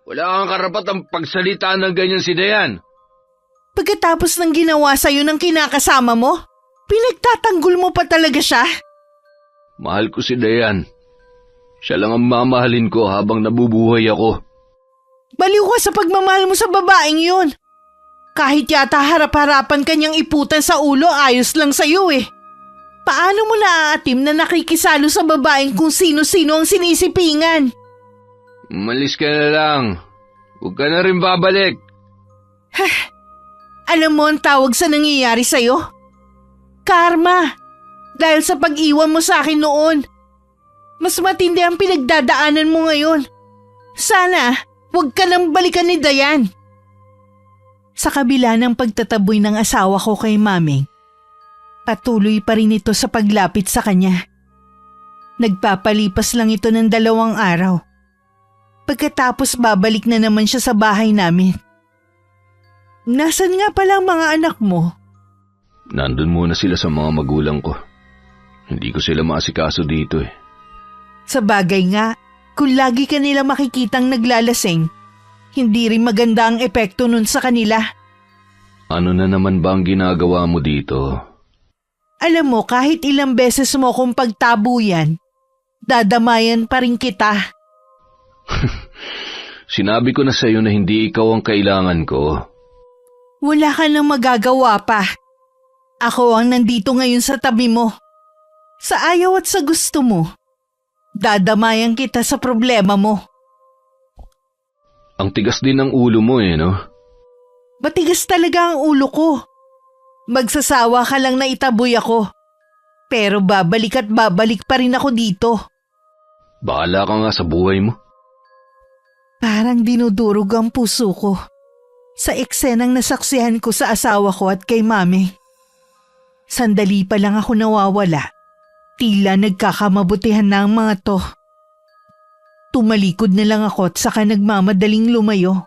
Speaker 1: Wala kang karapatang pagsalita ng ganyan si Dayan.
Speaker 3: Pagkatapos ng ginawa sa'yo ng kinakasama mo, pinagtatanggol mo pa talaga siya?
Speaker 1: Mahal ko si Dayan. Siya lang ang mamahalin ko habang nabubuhay ako.
Speaker 3: Baliw ka sa pagmamahal mo sa babaeng yun. Kahit yata harap-harapan kanyang iputan sa ulo, ayos lang sa'yo eh. Paano mo naaatim na nakikisalo sa babaeng kung sino-sino ang sinisipingan?
Speaker 1: Umalis ka na lang. Huwag ka na rin babalik.
Speaker 3: Alam mo ang tawag sa nangyayari sa'yo? Karma. Dahil sa pag-iwan mo sa akin noon. Mas matindi ang pinagdadaanan mo ngayon. Sana, huwag ka nang balikan ni Dayan. Sa kabila ng pagtataboy ng asawa ko kay Maming, patuloy pa rin ito sa paglapit sa kanya. Nagpapalipas lang ito ng 2 araw. Pagkatapos babalik na naman siya sa bahay namin. Nasaan nga pala ang mga anak mo?
Speaker 1: Nandun muna sila sa mga magulang ko. Hindi ko sila maasikaso dito eh.
Speaker 3: Sa bagay nga, kung lagi ka nila makikitang naglalasing, hindi rin maganda ang epekto nun sa kanila.
Speaker 1: Ano na naman ba ang ginagawa mo dito?
Speaker 3: Alam mo, kahit ilang beses mo kung pagtabuyan, dadamayan pa rin kita.
Speaker 1: Sinabi ko na sa'yo na hindi ikaw ang kailangan ko.
Speaker 3: Wala ka nang magagawa pa. Ako ang nandito ngayon sa tabi mo. Sa ayaw at sa gusto mo, dadamayan kita sa problema mo.
Speaker 1: Ang tigas din ng ulo mo eh, no?
Speaker 3: Matigas talaga ang ulo ko. Magsasawa ka lang na itaboy ako. Pero babalik at babalik pa rin ako dito.
Speaker 1: Bahala ka nga sa buhay mo.
Speaker 3: Parang dinudurog ang puso ko sa eksenang nasaksihan ko sa asawa ko at kay Mami. Sandali pa lang ako nawawala. Tila nagkakamabutihan na ang mga to. Tumalikod na lang ako at saka nagmamadaling lumayo.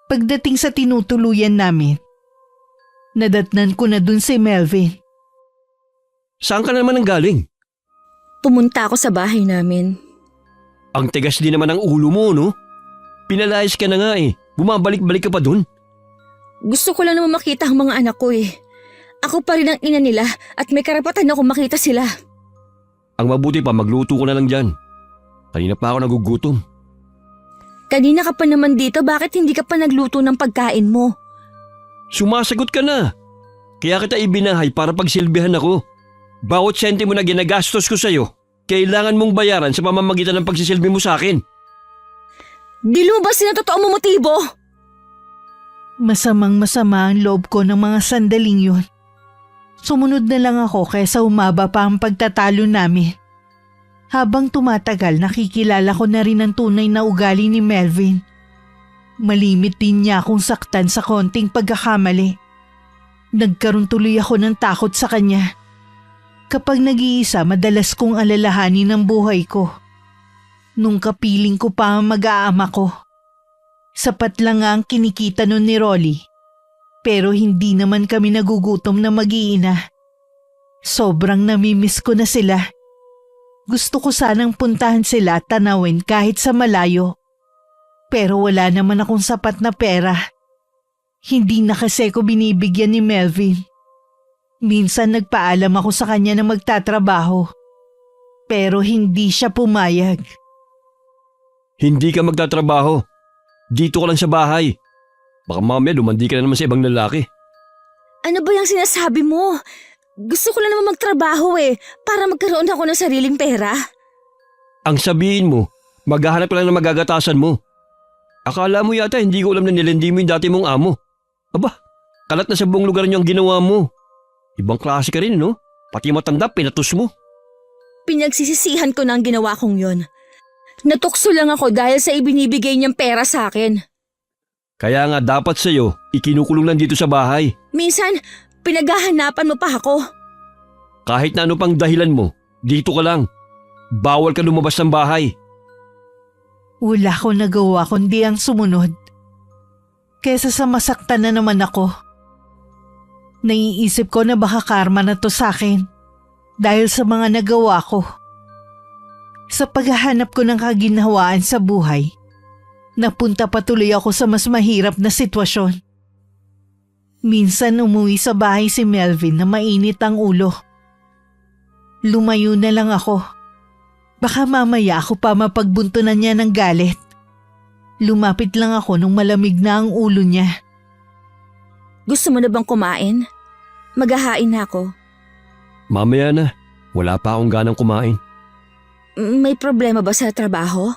Speaker 3: Pagdating sa tinutuluyan namin, nadatnan ko na dun si Melvin.
Speaker 4: Saan ka naman ang galing?
Speaker 2: Pumunta ako sa bahay namin.
Speaker 4: Ang tigas din naman ang ulo mo, no? Pinalayas ka na nga eh. Bumabalik-balik ka pa dun.
Speaker 2: Gusto ko lang naman makita ang mga anak ko eh. Ako pa rin ang ina nila at may karapatan akong makita sila.
Speaker 4: Ang mabuti pa, magluto ko na lang dyan. Kanina pa ako nagugutom.
Speaker 2: Kanina ka pa naman dito, bakit hindi ka pa nagluto ng pagkain mo?
Speaker 4: Sumasagot ka na. Kaya kita ibinahay para pagsilbihan ako. Bawat sentimo na ginagastos ko sa'yo, kailangan mong bayaran sa pamamagitan ng pagsisilbi mo sa akin.
Speaker 2: Di lumabas na totoo mo motibo!
Speaker 3: Masamang-masama ang loob ko ng mga sandaling yun. Sumunod na lang ako kaysa umaba pa ang pagtatalo namin. Habang tumatagal, nakikilala ko na rin ang tunay na ugali ni Melvin. Malimit din niya akong saktan sa konting pagkakamali. Nagkaroon tuloy ako ng takot sa kanya. Kapag nag-iisa, madalas kong alalahanin ang buhay ko. Nung kapiling ko pa ang mag-aama ko. Sapat lang nga ang kinikita nun ni Rolly. Pero hindi naman kami nagugutom na mag-iina. Sobrang namimiss ko na sila. Gusto ko sanang puntahan sila at tanawin kahit sa malayo. Pero wala naman akong sapat na pera. Hindi na kasi ko binibigyan ni Melvin. Minsan nagpaalam ako sa kanya na magtatrabaho. Pero hindi siya pumayag.
Speaker 4: Hindi ka magtatrabaho. Dito ka lang sa bahay. Baka mamaya lumandi ka na naman sa ibang lalaki.
Speaker 2: Ano ba yung sinasabi mo? Gusto ko lang naman magtrabaho para magkaroon ako ng sariling pera.
Speaker 4: Ang sabihin mo, maghahanap ka lang ng magagatasan mo. Akala mo yata hindi ko alam na nilindi mo yung dati mong amo. Aba, kalat na sa buong lugar niyo ang ginawa mo. Ibang klase ka rin, no? Pati matanda, pinatus mo.
Speaker 2: Pinagsisisihan ko na ang ginawa kong yon. Natukso lang ako dahil sa ibinibigay niyang pera sa akin.
Speaker 4: Kaya nga dapat sa'yo, ikinukulong lang dito sa bahay.
Speaker 2: Minsan, pinaghahanapan mo pa ako.
Speaker 4: Kahit na ano pang dahilan mo, dito ka lang. Bawal ka lumabas ng bahay.
Speaker 3: Wala ko nagawa kundi ang sumunod. Kesa sa masaktan na naman ako. Naiisip ko na baka karma na to sa akin dahil sa mga nagawa ko. Sa paghahanap ko ng kaginhawaan sa buhay, napunta patuloy ako sa mas mahirap na sitwasyon. Minsan umuwi sa bahay si Melvin na mainit ang ulo. Lumayo na lang ako. Baka mamaya ako pa mapagbuntunan niya ng galit. Lumapit lang ako nung malamig na ang ulo niya.
Speaker 2: Gusto mo na bang kumain? Maghahain na ako.
Speaker 4: Mamaya na, wala pa akong ganang kumain.
Speaker 2: May problema ba sa trabaho?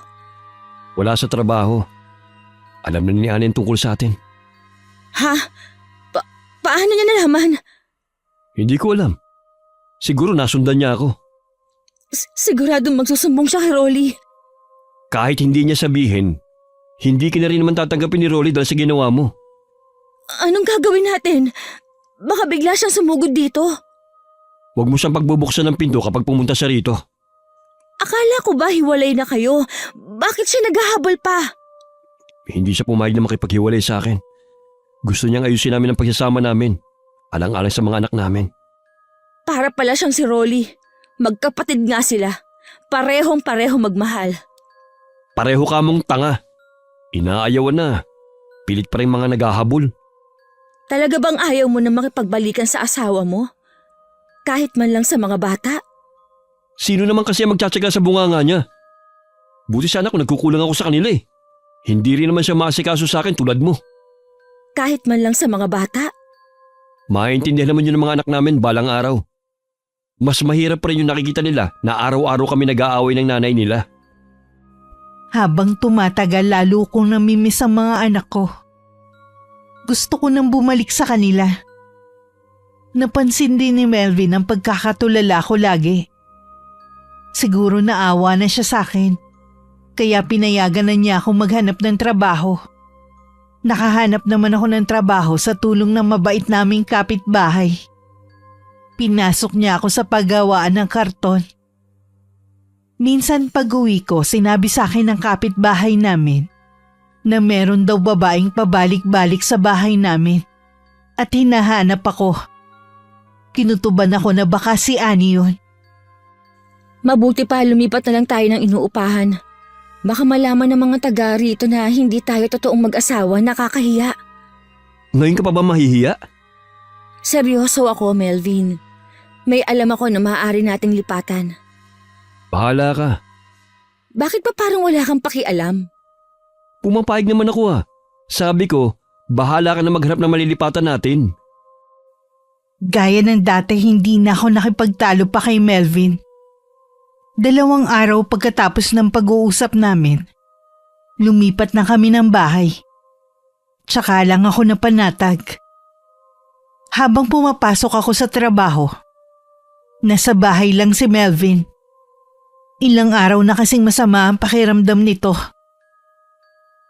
Speaker 4: Wala sa trabaho. Alam na ni Anin tungkol sa atin.
Speaker 2: Ha? Paano niya nalaman?
Speaker 4: Hindi ko alam. Siguro nasundan niya ako.
Speaker 2: Siguradong magsusumbong siya kay Rolly.
Speaker 4: Kahit hindi niya sabihin, hindi ka na rin naman tatanggapin ni Rolly dahil sa ginawa mo.
Speaker 2: Anong gagawin natin? Baka bigla siyang sumugod dito.
Speaker 4: Huwag mo siyang pagbubuksan ng pinto kapag pumunta siya rito.
Speaker 2: Akala ko ba hiwalay na kayo? Bakit siya naghahabol pa?
Speaker 4: Hindi siya pumayag na makipaghiwalay sa akin. Gusto niyang ayusin namin ang pagsasama namin. Alang-alang sa mga anak namin.
Speaker 2: Para pala siyang si Rolly. Magkapatid nga sila. Parehong-pareho magmahal.
Speaker 4: Pareho ka mong tanga. Inaayawan na. Pilit pa rin mga naghahabol.
Speaker 2: Talaga bang ayaw mo na makipagbalikan sa asawa mo? Kahit man lang sa mga bata?
Speaker 4: Sino naman kasi ang magtsatsaga sa bunganga niya? Buti sana kung nagkukulang ako sa kanila eh. Hindi rin naman siya maasikaso sa akin tulad mo.
Speaker 2: Kahit man lang sa mga bata?
Speaker 4: Maintindihan naman yun ng mga anak namin balang araw. Mas mahirap pa rin yung nakikita nila na araw-araw kami nag-aaway ng nanay nila.
Speaker 3: Habang tumatagal, lalo kong namimiss ang mga anak ko. Gusto ko nang bumalik sa kanila. Napansin din ni Melvin ang pagkakatulala ko lagi. Siguro naawa na siya sa akin. Kaya pinayagan na niya akong maghanap ng trabaho. Nakahanap naman ako ng trabaho sa tulong ng mabait naming kapitbahay. Pinasok niya ako sa paggawaan ng karton. Minsan pag-uwi ko, sinabi sa akin ng kapitbahay namin na meron daw babaeng pabalik-balik sa bahay namin at hinahanap ako. Kinutuban ako na baka si Annie yun.
Speaker 2: Mabuti pa lumipat na lang tayo ng inuupahan. Baka malaman ng mga taga rito na hindi tayo totoong mag-asawa, nakakahiya.
Speaker 4: Ngayon ka pa ba mahihiya?
Speaker 2: Seryoso ako, Melvin. May alam ako na maaari nating lipatan.
Speaker 4: Bahala ka.
Speaker 2: Bakit pa parang wala kang pakialam?
Speaker 4: Pumapayag naman ako ah. Sabi ko, bahala ka na maghanap ng malilipatan natin.
Speaker 3: Gaya ng dati, hindi na ako nakipagtalo pa kay Melvin. 2 araw pagkatapos ng pag-uusap namin, lumipat na kami ng bahay. Tsaka lang ako napanatag. Habang pumapasok ako sa trabaho, nasa bahay lang si Melvin. Ilang araw na kasing masama ang pakiramdam nito.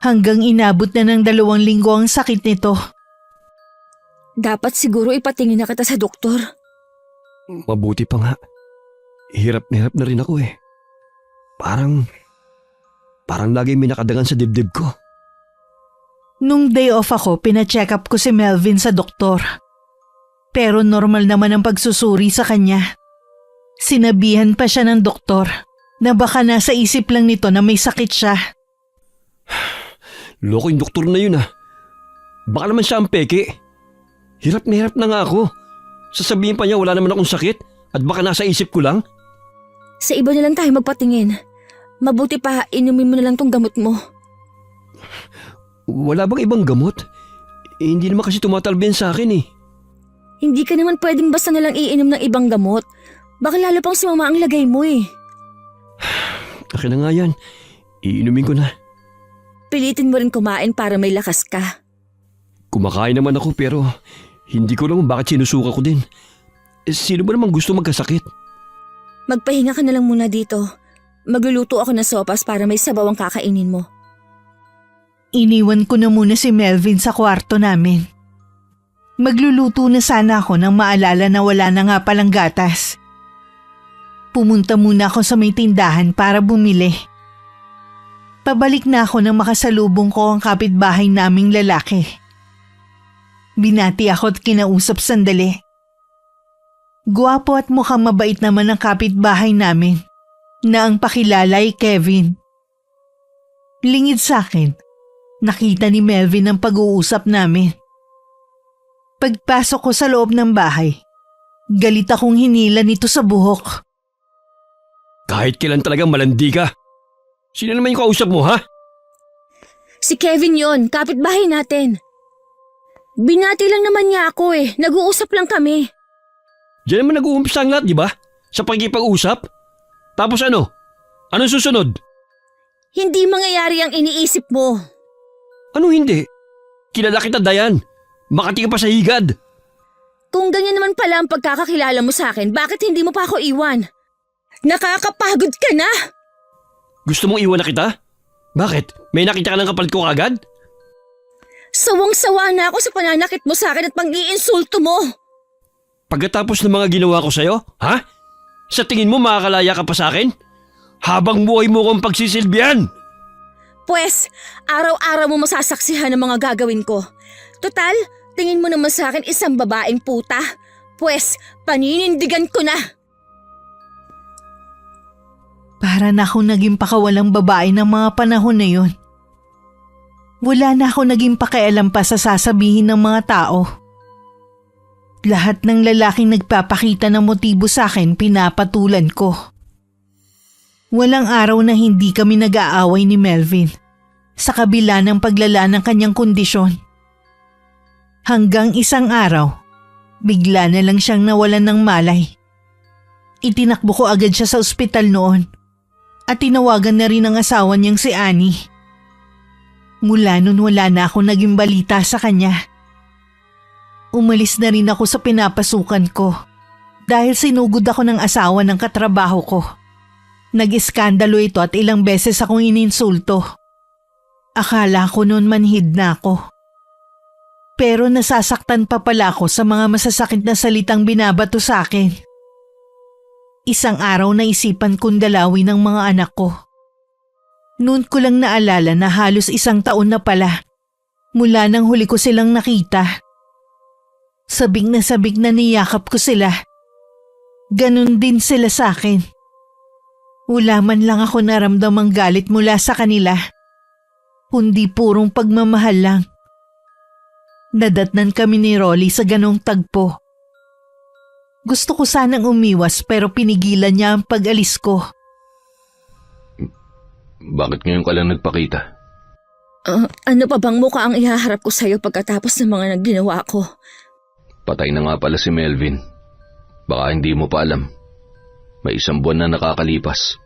Speaker 3: Hanggang inabot na ng 2 linggo ang sakit nito.
Speaker 2: Dapat siguro ipatingin na kita sa doktor.
Speaker 4: Mabuti pa nga. Hirap na rin ako eh. Parang lagi may nakadangan sa dibdib ko.
Speaker 3: Nung day off ako, pina-check up ko si Melvin sa doktor. Pero normal naman ang pagsusuri sa kanya. Sinabihan pa siya ng doktor na baka nasa isip lang nito na may sakit siya.
Speaker 4: Loko yung doktor na yun ah. Baka naman siya ang peke. Hirap na nga ako. Sasabihin pa niya wala naman akong sakit at baka nasa isip ko lang.
Speaker 2: Sa iba na lang tayo magpatingin. Mabuti pa, inumin mo na lang tong gamot mo.
Speaker 4: Wala bang ibang gamot? Hindi naman kasi tumatalben sa akin eh.
Speaker 2: Hindi ka naman pwedeng basta na lang iinom ng ibang gamot. Baka lalo pang sumama ang lagay mo eh.
Speaker 4: Akin na nga yan. Iinumin ko na.
Speaker 2: Pilitin mo rin kumain para may lakas ka.
Speaker 4: Kumakain naman ako pero hindi ko naman bakit sinusuka ko din. Sino ba naman gusto magkasakit?
Speaker 2: Magpahinga ka na lang muna dito. Magluluto ako ng sopas para may sabaw ang kakainin mo.
Speaker 3: Iniwan ko na muna si Melvin sa kwarto namin. Magluluto na sana ako nang maalala na wala na nga palang gatas. Pumunta muna ako sa may tindahan para bumili. Pabalik na ako nang makasalubong ko ang kapitbahay naming lalaki. Binati ako at kinausap sandali. Guwapo at mukhang mabait naman ang kapitbahay namin na ang pakilala ay Kevin. Lingid sa akin, nakita ni Melvin ang pag-uusap namin. Pagpasok ko sa loob ng bahay, galit akong hinila nito sa buhok.
Speaker 4: Kahit kailan talagang malandi ka. Sino naman yung kausap mo ha?
Speaker 2: Si Kevin yon, kapitbahay natin. Binati lang naman niya ako eh, nag-uusap lang kami.
Speaker 4: Diyan naman nag-uumpisa ang lahat, di ba? Sa pagkipag-usap? Tapos ano? Anong susunod?
Speaker 2: Hindi mangyayari ang iniisip mo.
Speaker 4: Ano hindi? Kilala kita, Dayan. Makati ka pa sa higad.
Speaker 2: Kung ganyan naman pala ang pagkakakilala mo sa akin, bakit hindi mo pa ako iwan? Nakakapagod ka na!
Speaker 4: Gusto mong iwan na kita? Bakit? May nakita ka ng kapalit ko kagad?
Speaker 2: Sawang-sawa na ako sa pananakit mo sa akin at pang-iinsulto mo.
Speaker 4: Pagkatapos ng mga ginawa ko sa'yo, ha? Sa tingin mo makakalaya ka pa sa akin? Habang buhay mo kong pagsisilbihan!
Speaker 2: Pwes, araw-araw mo masasaksihan ang mga gagawin ko. Total, tingin mo naman sa akin isang babaeng puta. Pwes, paninindigan ko na.
Speaker 3: Para na akong naging pakawalang babae ng mga panahon na yun. Wala na ako naging pakialam pa sa sasabihin ng mga tao. Lahat ng lalaking nagpapakita ng motibo sa akin, pinapatulan ko. Walang araw na hindi kami nag-aaway ni Melvin sa kabila ng paglala ng kanyang kondisyon. Hanggang isang araw, bigla na lang siyang nawalan ng malay. Itinakbo ko agad siya sa ospital noon at tinawagan na rin ang asawa niyang si Annie. Mula nun wala na ako naging balita sa kanya. Umalis na rin ako sa pinapasukan ko dahil sinugod ako ng asawa ng katrabaho ko. Nag-iskandalo ito at ilang beses akong ininsulto. Akala ko noon manhid na ako. Pero nasasaktan pa pala ako sa mga masasakit na salitang binabato sa akin. Isang araw naisipan kong dalawin ng mga anak ko. Noon ko lang naalala na halos 1 taon na pala mula nang huli ko silang nakita. Sabik na niyakap ko sila. Ganon din sila sa akin. Wala man lang ako naramdamang galit mula sa kanila, kundi purong pagmamahal lang. Nadatnan kami ni Rolly sa ganong tagpo. Gusto ko sanang umiwas pero pinigilan niya ang pag-alis ko.
Speaker 1: Bakit ngayon ka lang nagpakita?
Speaker 2: Ano pa bang mukha ang ihaharap ko sa'yo pagkatapos ng mga nagginawa ko?
Speaker 1: Patay na nga pala si Melvin. Baka hindi mo pa alam. May 1 buwan na nakakalipas.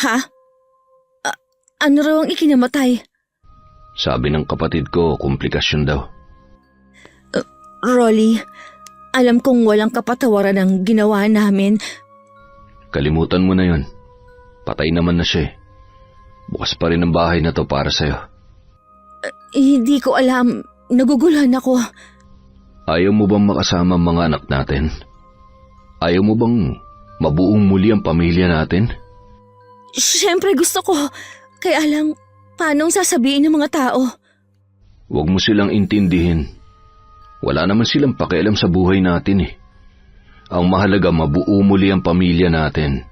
Speaker 2: Ha? Ano raw ang ikinamatay?
Speaker 1: Sabi ng kapatid ko, komplikasyon daw.
Speaker 2: Rolly, alam kong walang kapatawaran ang ginawa namin.
Speaker 1: Kalimutan mo na yun. Patay naman na siya eh. Bukas pa rin ang bahay na to para sa'yo.
Speaker 2: Hindi ko alam. Naguguluhan ako.
Speaker 1: Ayaw mo bang makasama ang mga anak natin? Ayaw mo bang mabuong muli ang pamilya natin?
Speaker 2: Siyempre gusto ko. Kaya lang, paano sasabihin ng mga tao?
Speaker 1: Huwag mo silang intindihin. Wala naman silang pakialam sa buhay natin eh. Ang mahalaga, mabuo muli ang pamilya natin.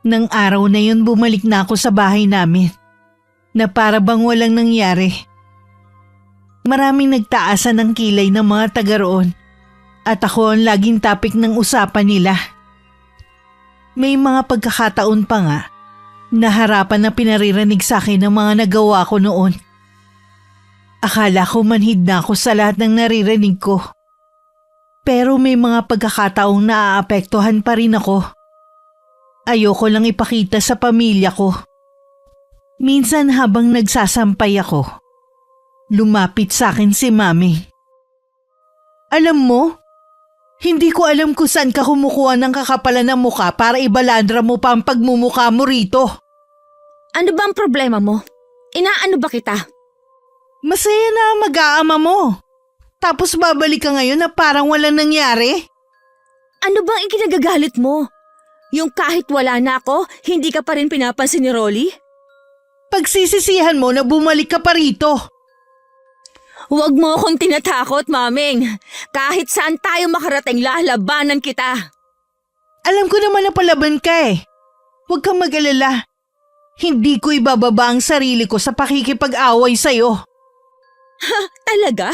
Speaker 3: Nang araw na yun bumalik na ako sa bahay namin, na para bang walang nangyari. Maraming nagtaasan ng kilay ng mga taga roon, at ako ang laging topic ng usapan nila. May mga pagkakataon pa nga, na harapan na pinaririnig sa akin ng mga nagawa ko noon. Akala ko manhid na ako sa lahat ng naririnig ko. Pero may mga pagkakataong naaapektuhan pa rin ako. Ayoko lang ipakita sa pamilya ko. Minsan habang nagsasampay ako, lumapit sa akin si Mami. Alam mo, hindi ko alam kung saan ka kumukuha ng kakapalan ng muka para ibalandra mo pa ang pagmumukha mo rito.
Speaker 2: Ano ba ang problema mo? Inaano ba kita?
Speaker 3: Masaya na ang mag-aama mo. Tapos babalik ka ngayon na parang walang nangyari?
Speaker 2: Ano bang ikinagagalit mo? Yung kahit wala na ako, hindi ka pa rin pinapansin ni Rolly?
Speaker 3: Pagsisisihan mo na bumalik ka pa rito.
Speaker 2: Huwag mo akong tinatakot, Maming. Kahit saan tayo makarating, lalabanan kita.
Speaker 3: Alam ko naman na palaban ka eh. Huwag kang mag-alala. Hindi ko ibababa ang sarili ko sa pakikipag-away sa'yo.
Speaker 2: Ha? Talaga?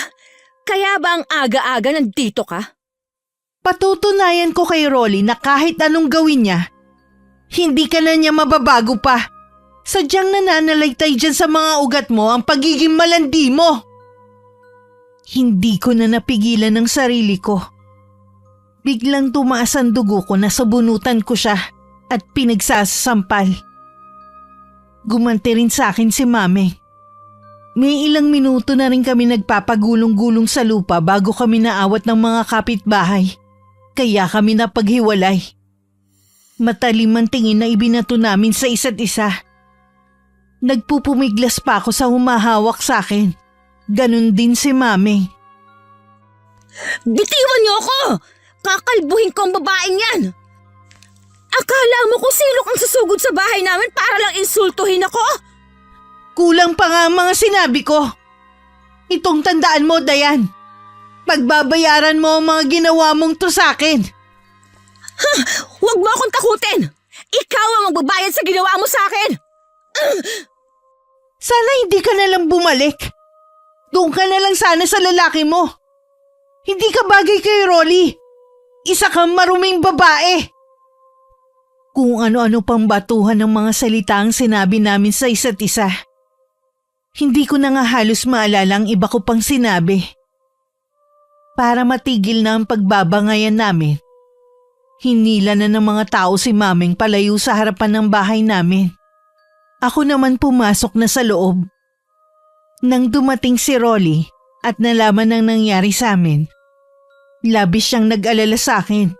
Speaker 2: Kaya ba ang aga-aga nandito ka?
Speaker 3: Patutunayan ko kay Rolly na kahit anong gawin niya, hindi ka na niya mababago pa. Sadyang nananalaytay dyan sa mga ugat mo ang pagiging malandi mo. Hindi ko na napigilan ang sarili ko. Biglang tumaas ang dugo ko na sabunutan ko siya at pinagsasampal. Gumanti rin sa akin si Mami. May ilang minuto na rin kami nagpapagulong-gulong sa lupa bago kami naawat ng mga kapitbahay. Kaya kami napaghiwalay. Matalim ang tingin na ibinato namin sa isa't isa. Nagpupumiglas pa ako sa humahawak sa akin. Ganon din si Mami.
Speaker 2: Bitiwan niyo ako! Kakalbuhin ko ang babaeng yan! Akala mo kung sino kang susugod sa bahay namin para lang insultuhin ako?
Speaker 3: Kulang pa nga ang mga sinabi ko. Itong tandaan mo, Dayan. Pagbabayaran mo ang mga ginawa mong to sa akin.
Speaker 2: Ha! Huwag mo akong takutin! Ikaw ang magbabayad sa ginawa mo sa akin!
Speaker 3: Sana hindi ka na lang bumalik. Doon ka na lang sana sa lalaki mo. Hindi ka bagay kay Rolly. Isa kang maruming babae. Kung ano-ano pang batuhan ng mga salita ang sinabi namin sa isa't isa. Hindi ko na nga halos maalala ang iba ko pang sinabi. Para matigil na ang pagbabangayan namin, hinila na ng mga tao si Maming palayo sa harapan ng bahay namin. Ako naman pumasok na sa loob. Nang dumating si Rolly at nalaman ang nangyari sa amin, labis siyang nag-alala sa akin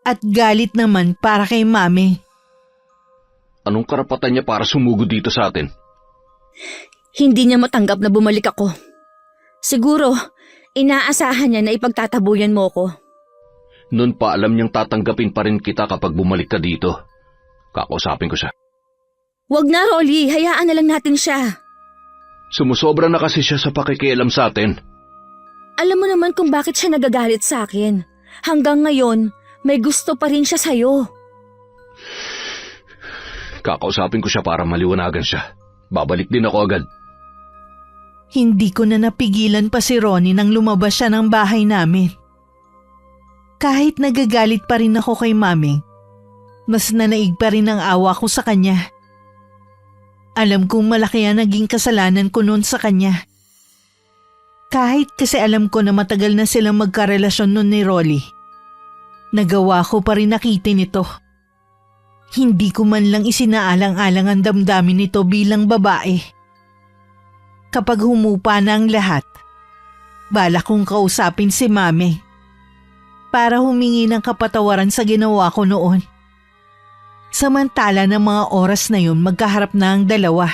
Speaker 3: at galit naman para kay Mami.
Speaker 1: Anong karapatan niya para sumugod dito sa atin?
Speaker 2: Hindi niya matanggap na bumalik ako. Siguro, inaasahan niya na ipagtatabuyan mo ko.
Speaker 1: Noon pa alam niyang tatanggapin pa rin kita kapag bumalik ka dito. Kakausapin ko siya.
Speaker 2: Huwag na, Rolly. Hayaan na lang natin siya.
Speaker 1: Sumusobra na kasi siya sa pakikialam sa atin.
Speaker 2: Alam mo naman kung bakit siya nagagalit sa akin. Hanggang ngayon, may gusto pa rin siya sa'yo.
Speaker 1: Kakausapin ko siya para maliwanagan siya. Babalik din ako agad.
Speaker 3: Hindi ko na napigilan pa si Ronnie nang lumabas siya ng bahay namin. Kahit nagagalit pa rin ako kay Maming, mas nanaig pa rin ang awa ko sa kanya. Alam kong malaki ang naging kasalanan ko noon sa kanya. Kahit kasi alam ko na matagal na silang magkarelasyon nun ni Rolly, nagawa ko pa rin nakitin ito. Hindi ko man lang isinaalang-alang ang damdamin nito bilang babae. Kapag humupa na ang lahat, balak kong kausapin si Mami para humingi ng kapatawaran sa ginawa ko noon. Samantala ng mga oras na yun magkaharap na ang dalawa.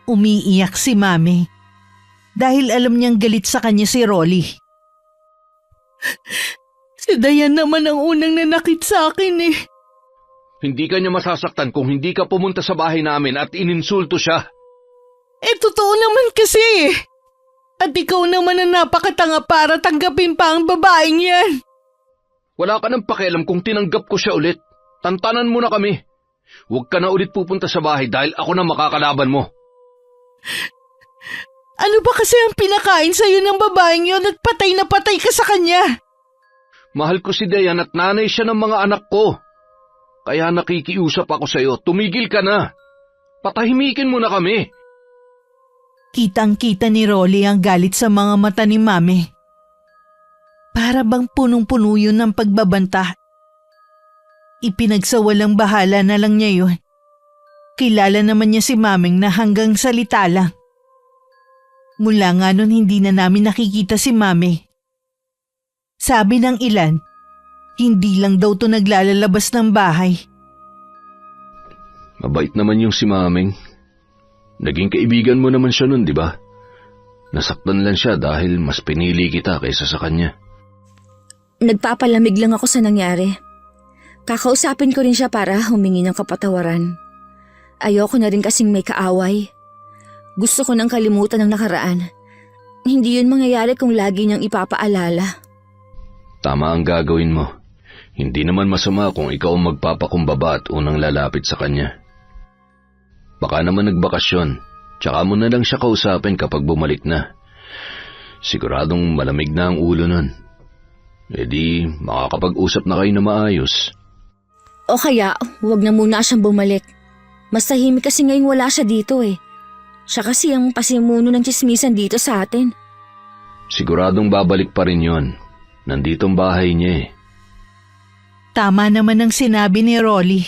Speaker 3: Umiiyak si Mami dahil alam niyang galit sa kanya si Rolly. Si Dayan naman ang unang nanakit sa akin eh.
Speaker 1: Hindi ka niya masasaktan kung hindi ka pumunta sa bahay namin at ininsulto siya.
Speaker 3: Totoo naman kasi eh. At ikaw naman ang napakatanga para tanggapin pa ang babaeng yan.
Speaker 1: Wala ka nang pakialam kung tinanggap ko siya ulit. Tantanan mo na kami. Huwag ka na ulit pupunta sa bahay dahil ako na makakalaban mo.
Speaker 3: Ano ba kasi ang pinakain sa'yo ng babaeng yon at patay na patay ka sa kanya?
Speaker 1: Mahal ko si Dayan at nanay siya ng mga anak ko. Kaya nakikiusap ako sa'yo, tumigil ka na. Patahimikin mo na kami.
Speaker 3: Kitang-kita ni Rolly ang galit sa mga mata ni Mami. Para bang punong-puno yun ng pagbabanta. Ipinagsawalang bahala na lang niya yun. Kilala naman niya si Maming na hanggang salita lang. Mula nga nun hindi na namin nakikita si Mami. Sabi ng ilan, hindi lang daw to naglalabas ng bahay.
Speaker 1: Mabait naman yung si Maming. Naging kaibigan mo naman siya nun, di ba? Nasaktan lang siya dahil mas pinili kita kaysa sa kanya.
Speaker 2: Nagpapalamig lang ako sa nangyari. Kakausapin ko rin siya para humingi ng kapatawaran. Ayoko na rin kasing may kaaway. Gusto ko nang kalimutan ang nakaraan. Hindi yun mangyayari kung lagi niyang ipapaalala.
Speaker 1: Tama ang gagawin mo. Hindi naman masama kung ikaw ang magpapakumbaba at unang lalapit sa kanya. Baka naman nagbakasyon, tsaka mo na lang siya kausapin kapag bumalik na. Siguradong malamig na ang ulo nun. E di, makakapag-usap na kayo na maayos.
Speaker 2: O kaya, huwag na muna siyang bumalik. Mas tahimik kasi ngayong wala siya dito eh. Siya kasi ang pasimuno ng tsismisan dito sa atin.
Speaker 1: Siguradong babalik pa rin yon. Nandito ang bahay niya eh.
Speaker 3: Tama naman ang sinabi ni Rolly.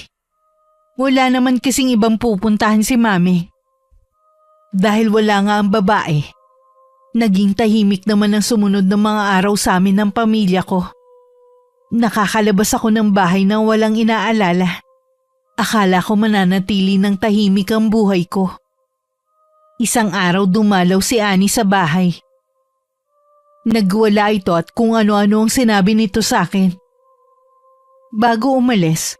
Speaker 3: Wala naman kasing ibang pupuntahan si Mami. Dahil wala nga ang babae, naging tahimik naman ang sumunod ng mga araw sa amin ng pamilya ko. Nakakalabas ako ng bahay nang walang inaalala. Akala ko mananatili ng tahimik ang buhay ko. Isang araw dumalaw si Ani sa bahay. Nagwala ito at kung ano-ano ang sinabi nito sa akin. Bago umalis,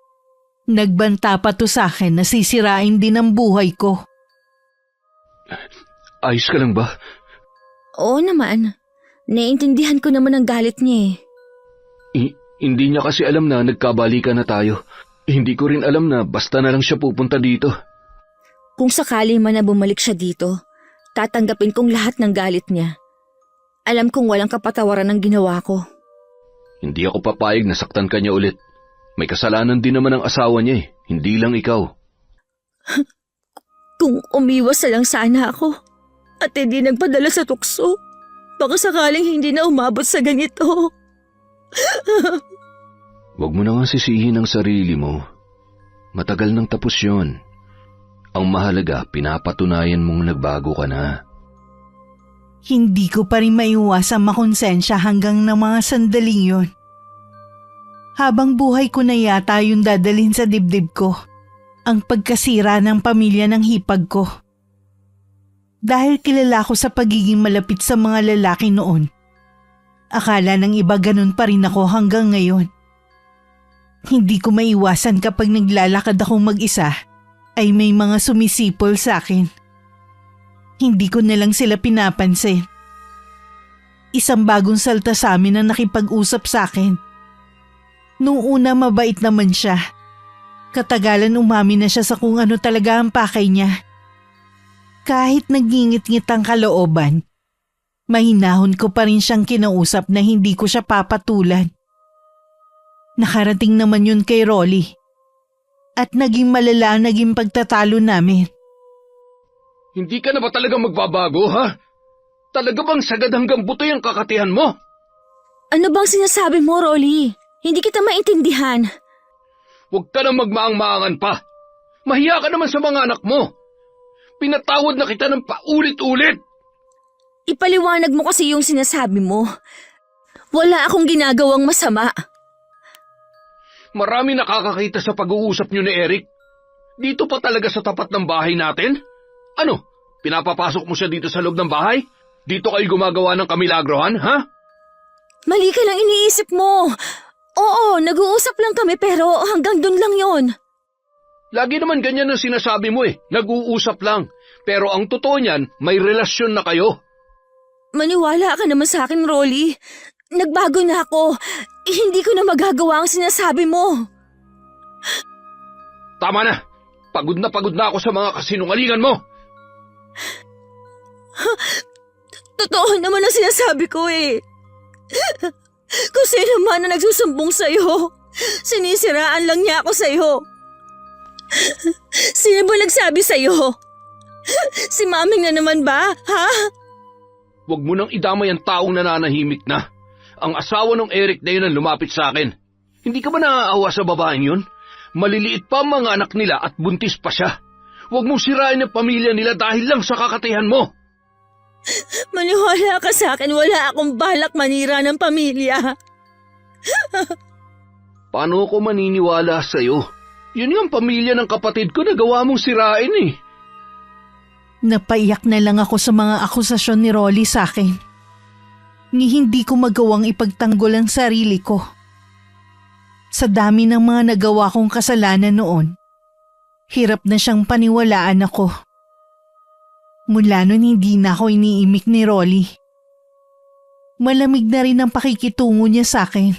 Speaker 3: nagbanta pa to sa akin na sisirain din ang buhay ko.
Speaker 1: Ayos ka lang ba?
Speaker 2: Oo naman. Naiintindihan ko naman ang galit niya eh.
Speaker 1: Hindi niya kasi alam na nagkabalikan na tayo. Hindi ko rin alam na basta na lang siya pupunta dito.
Speaker 2: Kung sakali man na bumalik siya dito, tatanggapin kong lahat ng galit niya. Alam kong walang kapatawaran ang ginawa ko.
Speaker 1: Hindi ako papayag na saktan ka niya ulit. May kasalanan din naman ang asawa niya eh, hindi lang ikaw.
Speaker 2: Kung umiwas na lang sana ako at hindi nagpadala sa tukso, baka sakaling hindi na umabot sa ganito.
Speaker 1: Huwag mo na nga sisihin ang sarili mo. Matagal nang tapos yon. Ang mahalaga, pinapatunayan mong nagbago ka na.
Speaker 3: Hindi ko pa rin maiwasang makonsensya hanggang na mga sandaling yon. Habang buhay ko na yata yung dadalhin sa dibdib ko, ang pagkasira ng pamilya ng hipag ko. Dahil kilala ko sa pagiging malapit sa mga lalaki noon, akala ng iba ganun pa rin ako hanggang ngayon. Hindi ko maiwasan kapag naglalakad akong mag-isa, ay may mga sumisipol sa akin. Hindi ko na lang sila pinapansin. Isang bagong salta sa amin ang nakipag-usap sa akin. Nung una mabait naman siya. Katagalan umamin na siya sa kung ano talaga ang pakay niya. Kahit nagingit-ngit ang kalooban, mahinahon ko pa rin siyang kinausap na hindi ko siya papatulan. Nakarating naman yun kay Rolly. At naging malala ang naging pagtatalo namin.
Speaker 1: Hindi ka na ba talaga magbabago, ha? Talaga bang sagad hanggang buto yung kakatihan mo?
Speaker 2: Ano bang sinasabi mo, Rolly? Hindi kita maintindihan.
Speaker 1: Huwag ka na magmaang-maangan pa. Mahiya ka naman sa mga anak mo. Pinatawad na kita ng paulit-ulit.
Speaker 2: Ipaliwanag mo kasi yung sinasabi mo. Wala akong ginagawang masama.
Speaker 1: Marami nakakakita sa pag-uusap niyo ni Eric. Dito pa talaga sa tapat ng bahay natin? Ano, pinapapasok mo siya dito sa loob ng bahay? Dito kayo gumagawa ng kamilagrohan, ha?
Speaker 2: Mali ka lang iniisip mo. Oo, nag-uusap lang kami pero hanggang dun lang yon.
Speaker 1: Lagi naman ganyan ang sinasabi mo nag-uusap lang. Pero ang totoo niyan, may relasyon na kayo.
Speaker 2: Maniwala ka naman sa akin, Rolly. Nagbago na ako. Hindi ko na magagawa ang sinasabi mo.
Speaker 1: Tama na. Pagod na ako sa mga kasinungalingan mo.
Speaker 2: Totoo naman ang sinasabi ko Kung sino man na nagsusumbong sa'yo, sinisiraan lang niya ako sa'yo. Sino ba nagsabi sa'yo? Si Maming na naman ba, ha?
Speaker 1: Huwag mo nang idamay ang taong nananahimik na. Ang asawa ng Eric na yun ang lumapit sa akin. Hindi ka ba naaawa sa babaeng yun? Maliliit pa ang mga anak nila at buntis pa siya. Huwag mong sirain ang pamilya nila dahil lang sa kakatihan mo.
Speaker 2: Maniwala ka sa akin, wala akong balak manira ng pamilya.
Speaker 1: Paano ako maniniwala sa'yo? Yun yung pamilya ng kapatid ko na gawa mong sirain
Speaker 3: Napaiyak na lang ako sa mga akusasyon ni Rolly sa akin. Ni hindi ko magawang ipagtanggol ang sarili ko. Sa dami ng mga nagawa kong kasalanan noon, hirap na siyang paniwalaan ako. Mula nun hindi na ako iniimik ni Rolly. Malamig na rin ang pakikitungo niya sa akin.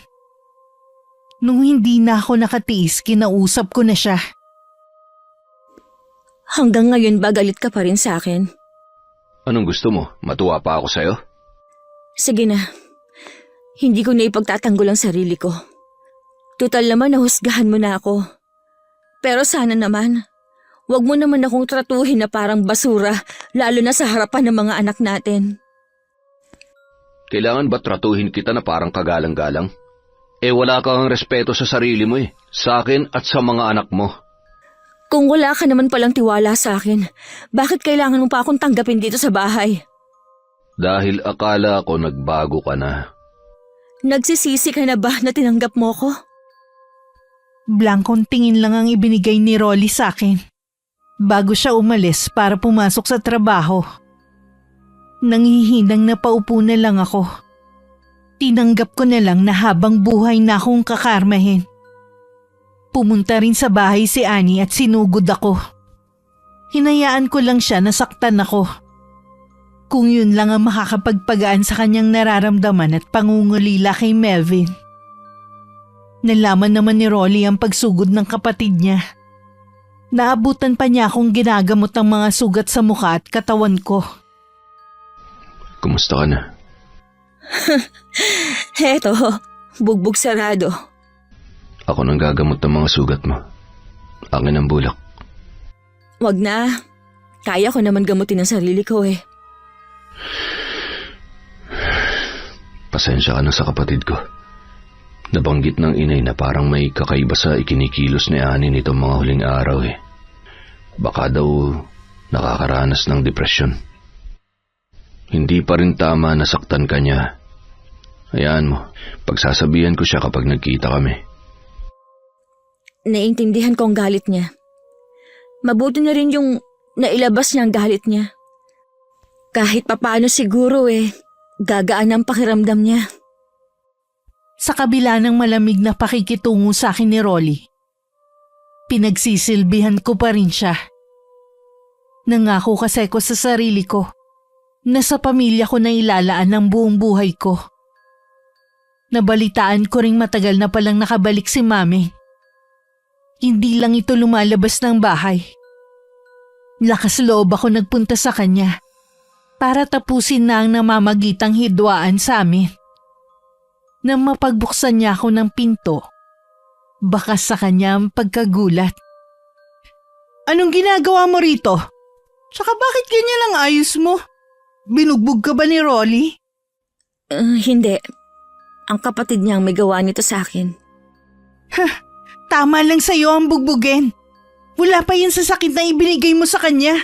Speaker 3: Nung hindi na ako nakatiis, kinausap ko na siya.
Speaker 2: Hanggang ngayon ba galit ka pa rin sa akin?
Speaker 1: Anong gusto mo? Matuwa pa ako sa'yo?
Speaker 2: Sige na. Hindi ko na ipagtatanggol ang sarili ko. Tutal naman nahusgahan mo na ako. Pero sana naman, wag mo naman akong tratuhin na parang basura, lalo na sa harapan ng mga anak natin.
Speaker 1: Kailangan ba tratuhin kita na parang kagalang-galang? Wala kang respeto sa sarili mo sa akin at sa mga anak mo.
Speaker 2: Kung wala ka naman palang tiwala sa akin, bakit kailangan mo pa akong tanggapin dito sa bahay?
Speaker 1: Dahil akala ko nagbago ka na.
Speaker 2: Nagsisisi ka na ba na tinanggap mo ko?
Speaker 3: Blankong tingin lang ang ibinigay ni Rolly sa akin bago siya umalis para pumasok sa trabaho. Nangihinang napaupo na lang ako. Tinanggap ko na lang na habang buhay na akong kakarmahin. Pumunta rin sa bahay si Annie at sinugod ako. Hinayaan ko lang siya na saktan ako. Kung yun lang ang makakapagpagaan sa kanyang nararamdaman at pangungulila kay Melvin. Nalaman naman ni Rolly ang pagsugod ng kapatid niya. Naabutan pa niya akong ginagamot ang mga sugat sa mukha at katawan ko.
Speaker 1: Kumusta ka na?
Speaker 2: Heto, bugbog sarado.
Speaker 1: Ako nang gagamot ng mga sugat mo. Akin ang bulak.
Speaker 2: Wag na. Kaya ko naman gamutin ang sarili ko
Speaker 1: Pasensya ka na sa kapatid ko. Nabanggit ng inay na parang may kakaiba sa ikinikilos ni Annie nitong mga huling araw Baka daw nakakaranas ng depresyon. Hindi pa rin tama na saktan ka niya. Hayaan mo, pagsasabihan ko siya kapag nagkita kami.
Speaker 2: Naiintindihan ko ang galit niya. Mabuti na rin yung nailabas niya ang galit niya. Kahit papaano siguro gagaan ang pakiramdam niya.
Speaker 3: Sa kabila ng malamig na pakikitungo sa akin ni Rolly, pinagsisilbihan ko pa rin siya. Nangako kasi ko sa sarili ko na sa pamilya ko na ilalaan ang buong buhay ko. Nabalitaan ko ring matagal na palang nakabalik si Mami. Hindi lang ito lumalabas ng bahay. Lakas loob ako nagpunta sa kanya para tapusin na ang namamagitang hidwaan sa amin. Nang mapagbuksan niya ako ng pinto, bakas sa kanya ang pagkagulat. Anong ginagawa mo rito? Tsaka bakit ganyan ang ayos mo? Binugbog ka ba ni Rolly?
Speaker 2: Hindi. Ang kapatid niya ang may gawa nito sa akin.
Speaker 3: Tama lang sa'yo ang bugbugin. Wala pa yun sa sakit na ibinigay mo sa kanya.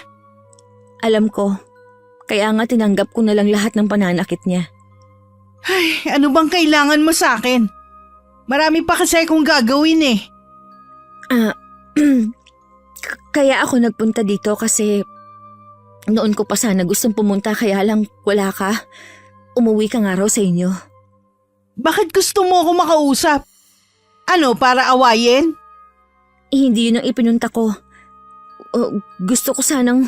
Speaker 2: Alam ko. Kaya nga tinanggap ko na lang lahat ng pananakit niya.
Speaker 3: Ay, ano bang kailangan mo sa akin? Marami pa kasi akong gagawin eh.
Speaker 2: Kaya ako nagpunta dito kasi noon ko pa sana gustong pumunta kaya lang wala ka. Umuwi ka nga raw sa inyo.
Speaker 3: Bakit gusto mo ako makausap? Ano, para awayin?
Speaker 2: Hindi yun ang ipinunta ko. Gusto ko sanang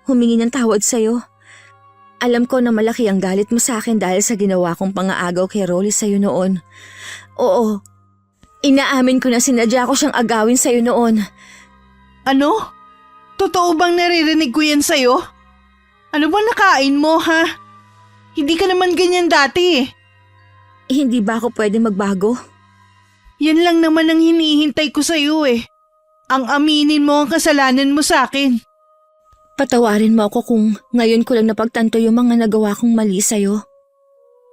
Speaker 2: humingi ng tawad sa'yo. Alam ko na malaki ang galit mo sa akin dahil sa ginawa kong pangaagaw kay Rolly sa'yo noon. Oo, inaamin ko na sinadya ko siyang agawin sa'yo noon.
Speaker 3: Ano? Totoo bang naririnig ko yan sa'yo? Ano bang nakain mo, ha? Hindi ka naman ganyan dati eh.
Speaker 2: Hindi ba ako pwede magbago?
Speaker 3: Yan lang naman ang hinihintay ko sa'yo eh. Ang aminin mo ang kasalanan mo sa akin.
Speaker 2: Patawarin mo ako kung ngayon ko lang napagtanto yung mga nagawa kong mali sa'yo.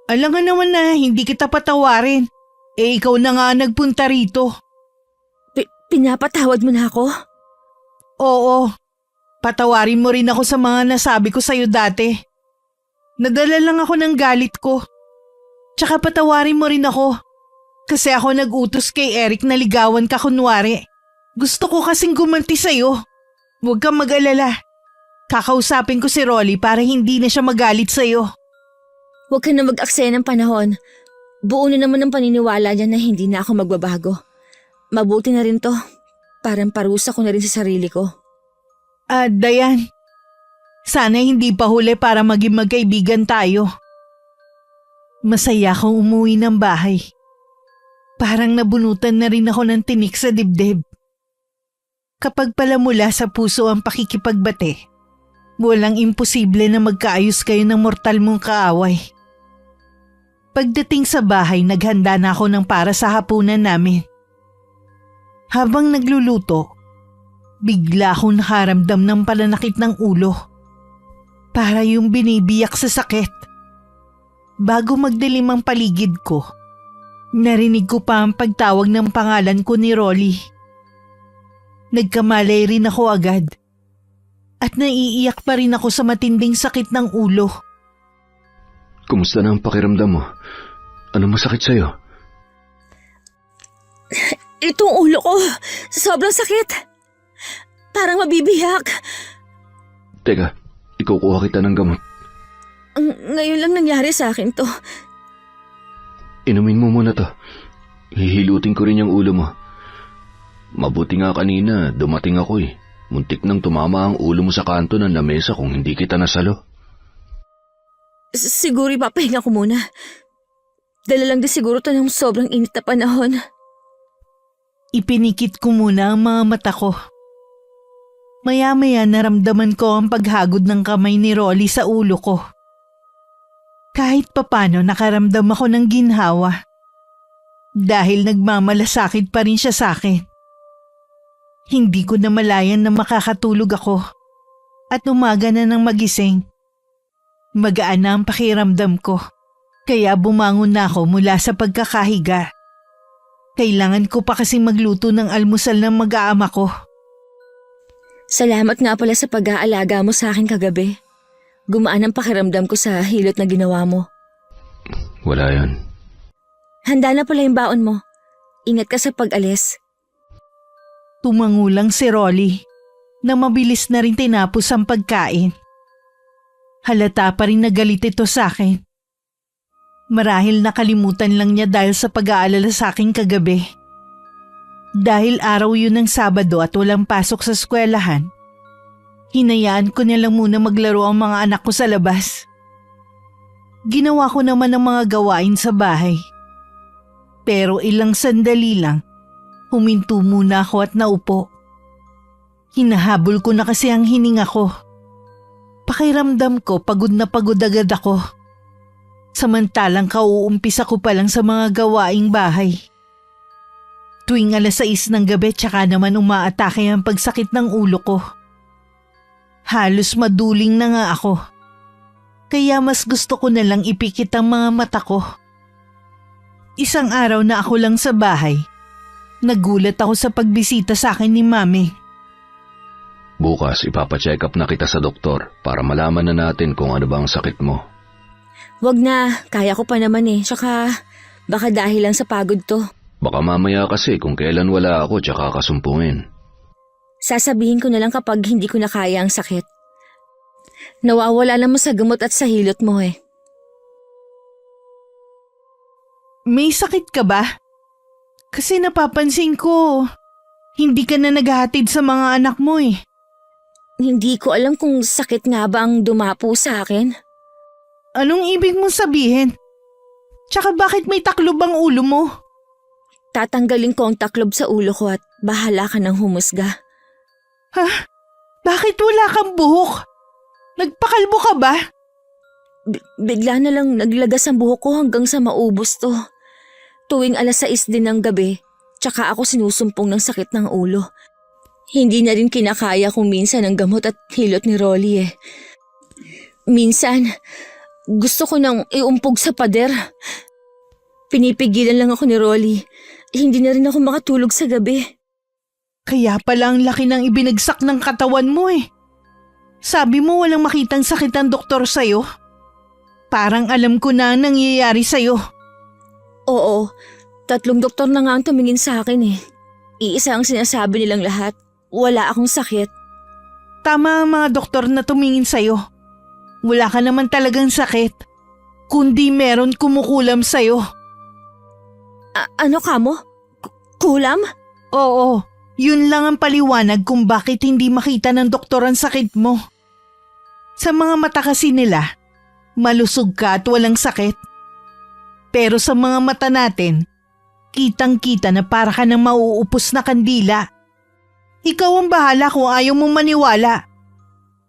Speaker 3: Alam nga naman na hindi kita patawarin. Eh ikaw na nga nagpunta rito.
Speaker 2: Pinapatawad mo na ako?
Speaker 3: Oo. Patawarin mo rin ako sa mga nasabi ko sa'yo dati. Nadala lang ako ng galit ko. Tsaka patawarin mo rin ako. Kasi ako nag-utos kay Eric na ligawan ka kunwari. Gusto ko kasing gumanti sa'yo. Huwag kang mag-alala. Kakausapin ko si Rolly para hindi na siya magalit sa'yo.
Speaker 2: Huwag ka na mag-aksaya ng panahon. Buo na naman ang paniniwala niya na hindi na ako magbabago. Mabuti na rin to. Parang parusa ko na rin sa sarili ko.
Speaker 3: Dayan. Sana hindi pa huli para maging magkaibigan tayo. Masaya akong umuwi ng bahay. Parang nabunutan na rin ako ng tinik sa dibdib. Kapag pala mula sa puso ang pakikipagbate, walang imposible na magkaayos kayo ng mortal mong kaaway. Pagdating sa bahay, naghanda na ako ng para sa hapunan namin. Habang nagluluto, bigla akong nakaramdam ng pananakit ng ulo. Para yung binibiyak sa sakit. Bago magdilim ang paligid ko, narinig ko pa ang pagtawag ng pangalan ko ni Rolly. Nagkamalay rin ako agad. At naiiyak pa rin ako sa matinding sakit ng ulo.
Speaker 1: Kumusta na ang pakiramdam mo? Ano masakit sa'yo?
Speaker 2: Itong ulo ko, sobrang sakit. Parang mabibiyak.
Speaker 1: Teka, ikukuha kita ng gamot.
Speaker 2: Ngayon lang nangyari sa akin to.
Speaker 1: Inumin mo muna to. Hihilutin ko rin yung ulo mo. Mabuti nga kanina, dumating ako eh. Muntik nang tumama ang ulo mo sa kanto ng lamesa kung hindi kita nasalo.
Speaker 2: Siguro ipapahinga ko muna. Dala lang din siguro to ng sobrang init na panahon.
Speaker 3: Ipinikit ko muna ang mga mata ko. Maya-maya naramdaman ko ang paghagod ng kamay ni Rolly sa ulo ko. Kahit papano nakaramdam ako ng ginhawa. Dahil nagmamalasakit pa rin siya sa akin. Hindi ko namalayan na makakatulog ako. At umaga na nang magising. Magaan na ang pakiramdam ko. Kaya bumangon na ako mula sa pagkakahiga. Kailangan ko pa kasing magluto ng almusal ng mag-aama ko.
Speaker 2: Salamat nga pala sa pag-aalaga mo sa akin kagabi. Gumaan ang pakiramdam ko sa hilot na ginawa mo.
Speaker 1: Wala yan.
Speaker 2: Handa na pala yung baon mo. Ingat ka sa pag-alis.
Speaker 3: Tumangulang si Rolly na mabilis na rin tinapos ang pagkain. Halata pa rin na galit ito sa akin. Marahil nakalimutan lang niya dahil sa pag-aalala sa akin kagabi. Dahil araw yun ng Sabado at walang pasok sa eskwelahan, hinayaan ko nilang muna maglaro ang mga anak ko sa labas. Ginawa ko naman ang mga gawain sa bahay. Pero ilang sandali lang, huminto muna ako at naupo. Hinahabol ko na kasi ang hininga ko. Pakiramdam ko pagod na pagod agad ako. Samantalang kauumpisa ko pa lang sa mga gawaing bahay. Tuwing 6:00 ng gabi tsaka naman umaatake ang pagsakit ng ulo ko. Halos maduling na nga ako. Kaya mas gusto ko na lang ipikit ang mga mata ko. Isang araw na ako lang sa bahay. Nagulat ako sa pagbisita sa akin ni Mami.
Speaker 1: Bukas ipapacheck up na kita sa doktor para malaman na natin kung ano ba ang sakit mo.
Speaker 2: Wag na, kaya ko pa naman eh. Tsaka baka dahil lang sa pagod to.
Speaker 1: Baka mamaya kasi kung kailan wala ako tsaka kasumpungin.
Speaker 2: Sasabihin ko na lang kapag hindi ko na kaya ang sakit. Nawawala naman sa gamot at sa hilot mo eh.
Speaker 3: May sakit ka ba? Kasi napapansin ko, hindi ka na naghahatid sa mga anak mo eh.
Speaker 2: Hindi ko alam kung sakit nga ba ang dumapo sa akin.
Speaker 3: Anong ibig mong sabihin? Tsaka bakit may taklob ang ulo mo?
Speaker 2: Tatanggalin ko ang taklob sa ulo ko at bahala ka ng humusga.
Speaker 3: Ha? Bakit wala kang buhok? Nagpakalbo ka ba?
Speaker 2: Bigla na lang naglagas ang buhok ko hanggang sa maubos to. Tuwing 6:00 din ng gabi, tsaka ako sinusumpong ng sakit ng ulo. Hindi na rin kinakaya kung minsan ang gamot at hilot ni Rolly eh. Minsan, gusto ko nang iumpog sa pader. Pinipigilan lang ako ni Rolly. Hindi na rin ako makatulog sa gabi.
Speaker 3: Kaya pala ang laki ng ibinagsak ng katawan mo eh. Sabi mo walang makitang sakit ang doktor sa'yo. Parang alam ko na ang nangyayari sa'yo.
Speaker 2: Oo, 3 doktor na nga ang tumingin sa akin eh. Iisa ang sinasabi nilang lahat. Wala akong sakit.
Speaker 3: Tama ang mga doktor na tumingin sa'yo. Wala ka naman talagang sakit. Kundi meron kumukulam sa'yo.
Speaker 2: Ano ka mo? Kulam?
Speaker 3: Oo, yun lang ang paliwanag kung bakit hindi makita ng doktor ang sakit mo. Sa mga mata kasi nila, malusog ka at walang sakit. Pero sa mga mata natin, kitang-kita na para ka ng mauupos na kandila. Ikaw ang bahala kung ayaw mong maniwala.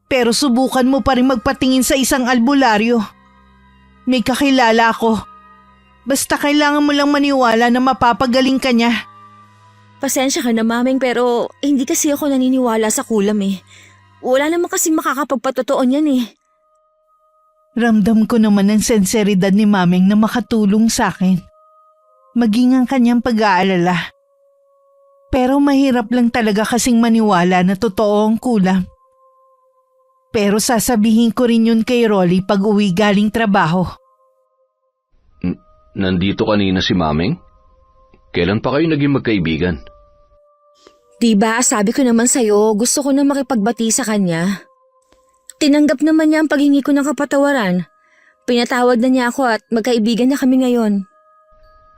Speaker 3: Pero subukan mo pa rin magpatingin sa isang albularyo. May kakilala ako. Basta kailangan mo lang maniwala na mapapagaling ka niya.
Speaker 2: Pasensya ka na maming pero hindi kasi ako naniniwala sa kulam eh. Wala naman kasi makakapagpatotoo niyan eh.
Speaker 3: Ramdam ko naman ang senseridad ni Maming na makatulong sa akin. Maging ang kanyang pag-aalala. Pero mahirap lang talaga kasing maniwala na totoo ang kulam. Pero sasabihin ko rin yun kay Rolly pag uwi galing trabaho.
Speaker 1: Nandito kanina si Maming? Kailan pa kayo naging magkaibigan?
Speaker 2: Diba, sabi ko naman sa'yo, gusto ko na makipagbati sa kanya. Tinanggap naman niya ang paghingi ko ng kapatawaran. Pinatawad na niya ako at magkaibigan na kami ngayon.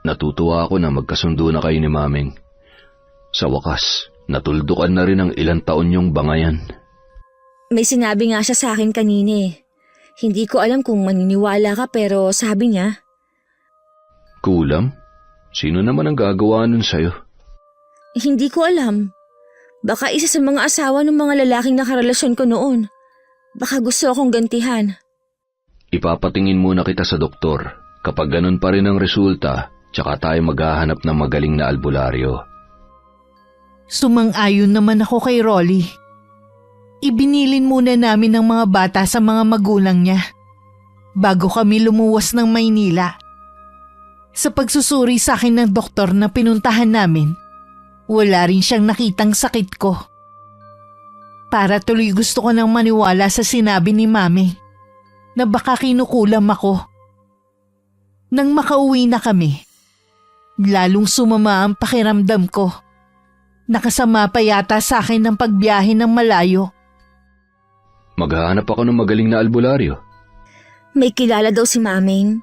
Speaker 1: Natutuwa ako na magkasundo na kayo ni Maming. Sa wakas, natuldukan na rin ang ilang taon niyong bangayan.
Speaker 2: May sinabi nga siya sa akin kanina eh. Hindi ko alam kung maniniwala ka pero sabi niya.
Speaker 1: Kulam? Sino naman ang gagawa nun sa'yo?
Speaker 2: Hindi ko alam. Baka isa sa mga asawa ng mga lalaking nakarelasyon ko noon. Baka gusto akong gantihan.
Speaker 1: Ipapatingin muna kita sa doktor. Kapag ganun pa rin ang resulta, tsaka tayo maghahanap ng magaling na albularyo.
Speaker 3: Sumang-ayon naman ako kay Rolly. Ibinilin muna namin ng mga bata sa mga magulang niya bago kami lumuwas ng Maynila. Sa pagsusuri sa akin ng doktor na pinuntahan namin, wala rin siyang nakitang sakit ko. Para tuloy gusto ko nang maniwala sa sinabi ni Mami na baka kinukulam ako. Nang makauwi na kami, lalong sumama ang pakiramdam ko. Nakasama pa yata sa akin ng pagbiyahe ng malayo.
Speaker 1: Maghahanap ako ng magaling na albularyo.
Speaker 2: May kilala daw si Maming.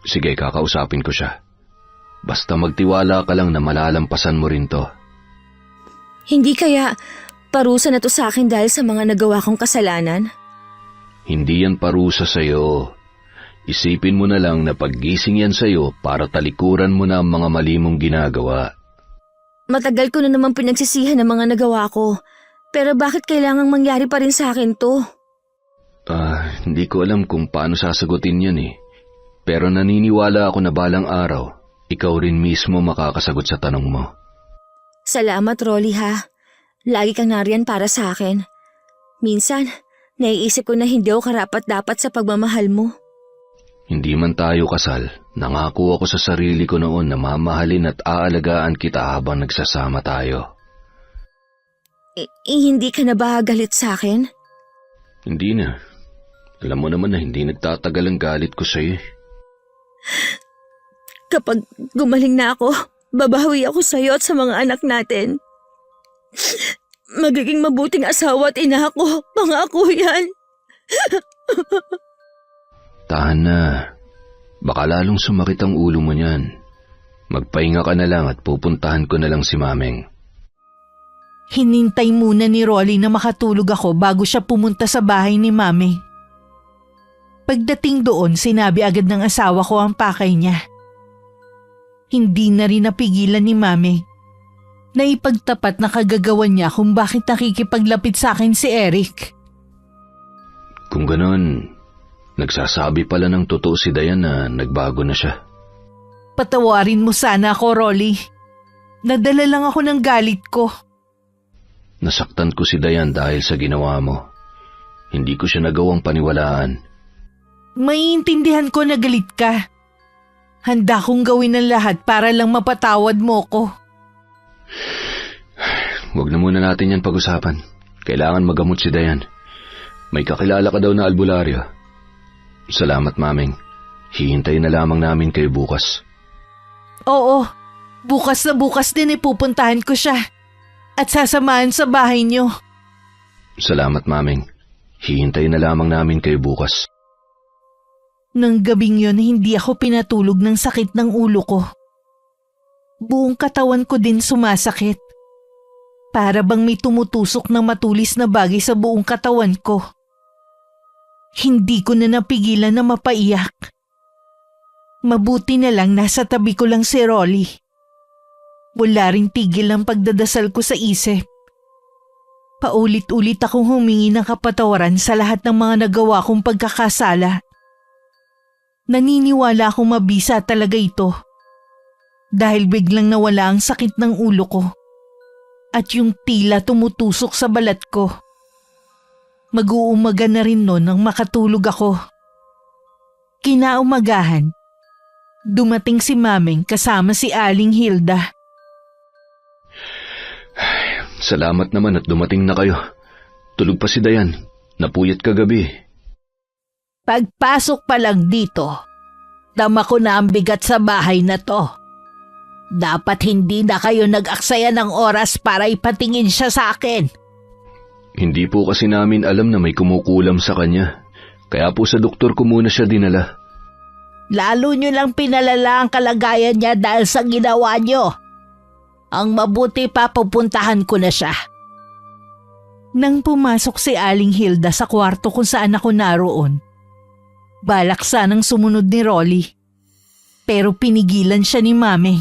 Speaker 1: Sige, kakausapin ko siya. Basta magtiwala ka lang na malalampasan mo rin to.
Speaker 2: Hindi kaya parusa na to sa akin dahil sa mga nagawa kong kasalanan?
Speaker 1: Hindi yan parusa sa'yo. Isipin mo na lang na paggising yan sa'yo para talikuran mo na ang mga mali mong ginagawa.
Speaker 2: Matagal ko na naman pinagsisihan ang mga nagawa ko. Pero bakit kailangang mangyari pa rin sa akin to?
Speaker 1: Hindi ko alam kung paano sasagutin yan eh. Pero naniniwala ako na balang araw, ikaw rin mismo makakasagot sa tanong mo.
Speaker 2: Salamat, Rolly ha. Lagi kang nariyan para sa akin. Minsan, Naiisip ko na hindi ako karapat-dapat sa pagmamahal mo.
Speaker 1: Hindi man tayo kasal, nangako ako sa sarili ko noon na mamahalin at aalagaan kita habang nagsasama tayo.
Speaker 2: Hindi ka na ba galit sa akin?
Speaker 1: Hindi na. Alam mo naman na hindi nagtatagal ang galit ko sa'yo.
Speaker 2: Kapag gumaling na ako, babawi ako sa'yo at sa mga anak natin. Magiging mabuting asawa at ina ako. Pangako yan.
Speaker 1: Tahan na. Baka lalong sumakit ang ulo mo niyan. Magpahinga ka na lang at pupuntahan ko na lang si Mameng.
Speaker 3: Hinintay muna ni Rolly na makatulog ako bago siya pumunta sa bahay ni Mami. Pagdating doon, sinabi agad ng asawa ko ang pakay niya. Hindi na rin napigilan ni Mami na ipagtapat na kagagawan niya kung bakit nakikipaglapit sa akin si Eric.
Speaker 1: Kung ganon, nagsasabi pala ng totoo si Dayan na nagbago na siya.
Speaker 3: Patawarin mo sana ako, Rolly. Nadala lang ako ng galit ko.
Speaker 1: Nasaktan ko si Dayan dahil sa ginawa mo. Hindi ko siya nagawang paniwalaan.
Speaker 3: Maiintindihan ko na galit ka. Handa kong gawin ang lahat para lang mapatawad mo ko.
Speaker 1: Huwag na muna natin yan pag-usapan. Kailangan magamot si Dayan. May kakilala ka daw na albularyo. Salamat, Mameng. Hihintayin na lamang namin kayo bukas.
Speaker 3: Oo, bukas na bukas din pupuntahan ko siya. At sasamahan sa bahay niyo.
Speaker 1: Salamat, Mameng. Hihintayin na lamang namin kayo bukas.
Speaker 3: Nang gabing yon, hindi ako pinatulog ng sakit ng ulo ko. Buong katawan ko din sumasakit. Para bang may tumutusok na matulis na bagay sa buong katawan ko. Hindi ko na napigilan na mapaiyak. Mabuti na lang nasa tabi ko lang si Rolly. Wala ring tigil ang pagdadasal ko sa isip. Paulit-ulit akong humingi ng kapatawaran sa lahat ng mga nagawa kong pagkakasala. Naniniwala akong mabisa talaga ito. Dahil biglang nawala ang sakit ng ulo ko. At yung tila tumutusok sa balat ko. Mag-uumaga na rin noon nang makatulog ako. Kinaumagahan, dumating si Mameng kasama si Aling Hilda.
Speaker 1: Salamat naman at dumating na kayo. Tulog pa si Dayan. Napuyat kagabi.
Speaker 3: Pagpasok pa lang dito, dama ko na ang bigat sa bahay na to. Dapat hindi na kayo nag-aksaya ng oras para ipatingin siya sa akin.
Speaker 1: Hindi po kasi namin alam na may kumukulam sa kanya. Kaya po sa doktor ko muna siya dinala.
Speaker 3: Lalo nyo lang pinalala ang kalagayan niya dahil sa ginawa nyo. Ang mabuti pa pupuntahan ko na siya. Nang pumasok si Aling Hilda sa kwarto kung saan ako naroon, balak sanang sumunod ni Rolly. Pero pinigilan siya ni Mami.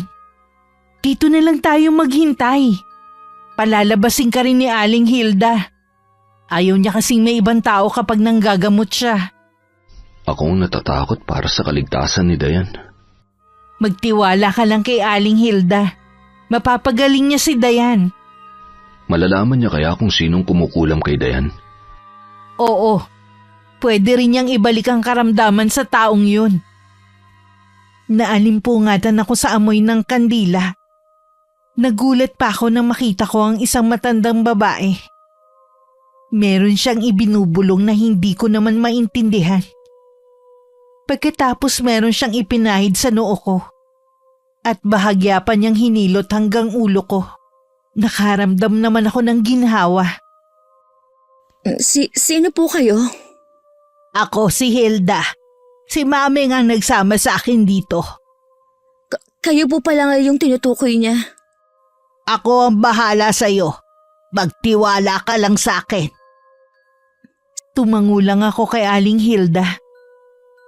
Speaker 3: Dito na lang tayo maghintay. Palalabasin ka rin ni Aling Hilda. Ayaw niya kasing may ibang tao kapag nanggagamot siya.
Speaker 1: Akong natatakot para sa kaligtasan ni Dayan.
Speaker 3: Magtiwala ka lang kay Aling Hilda. Mapapagaling niya si Dayan.
Speaker 1: Malalaman niya kaya kung sinong kumukulam kay Dayan?
Speaker 3: Oo. Pwede rin niyang ibalik ang karamdaman sa taong yun. Naalimpungatan ako sa amoy ng kandila. Nagulat pa ako nang makita ko ang isang matandang babae. Meron siyang ibinubulong na hindi ko naman maintindihan. Pagkatapos meron siyang ipinahid sa noo ko. At bahagya pa niyang hinilot hanggang ulo ko. Nakaramdam naman ako ng ginhawa.
Speaker 2: Sino po kayo?
Speaker 3: Ako si Hilda. Si Mami nga nagsama sa akin dito.
Speaker 2: Kayo po pala yung tinutukoy niya.
Speaker 3: Ako ang bahala sa'yo. Magtiwala ka lang sa akin. Tumangulang ako kay Aling Hilda.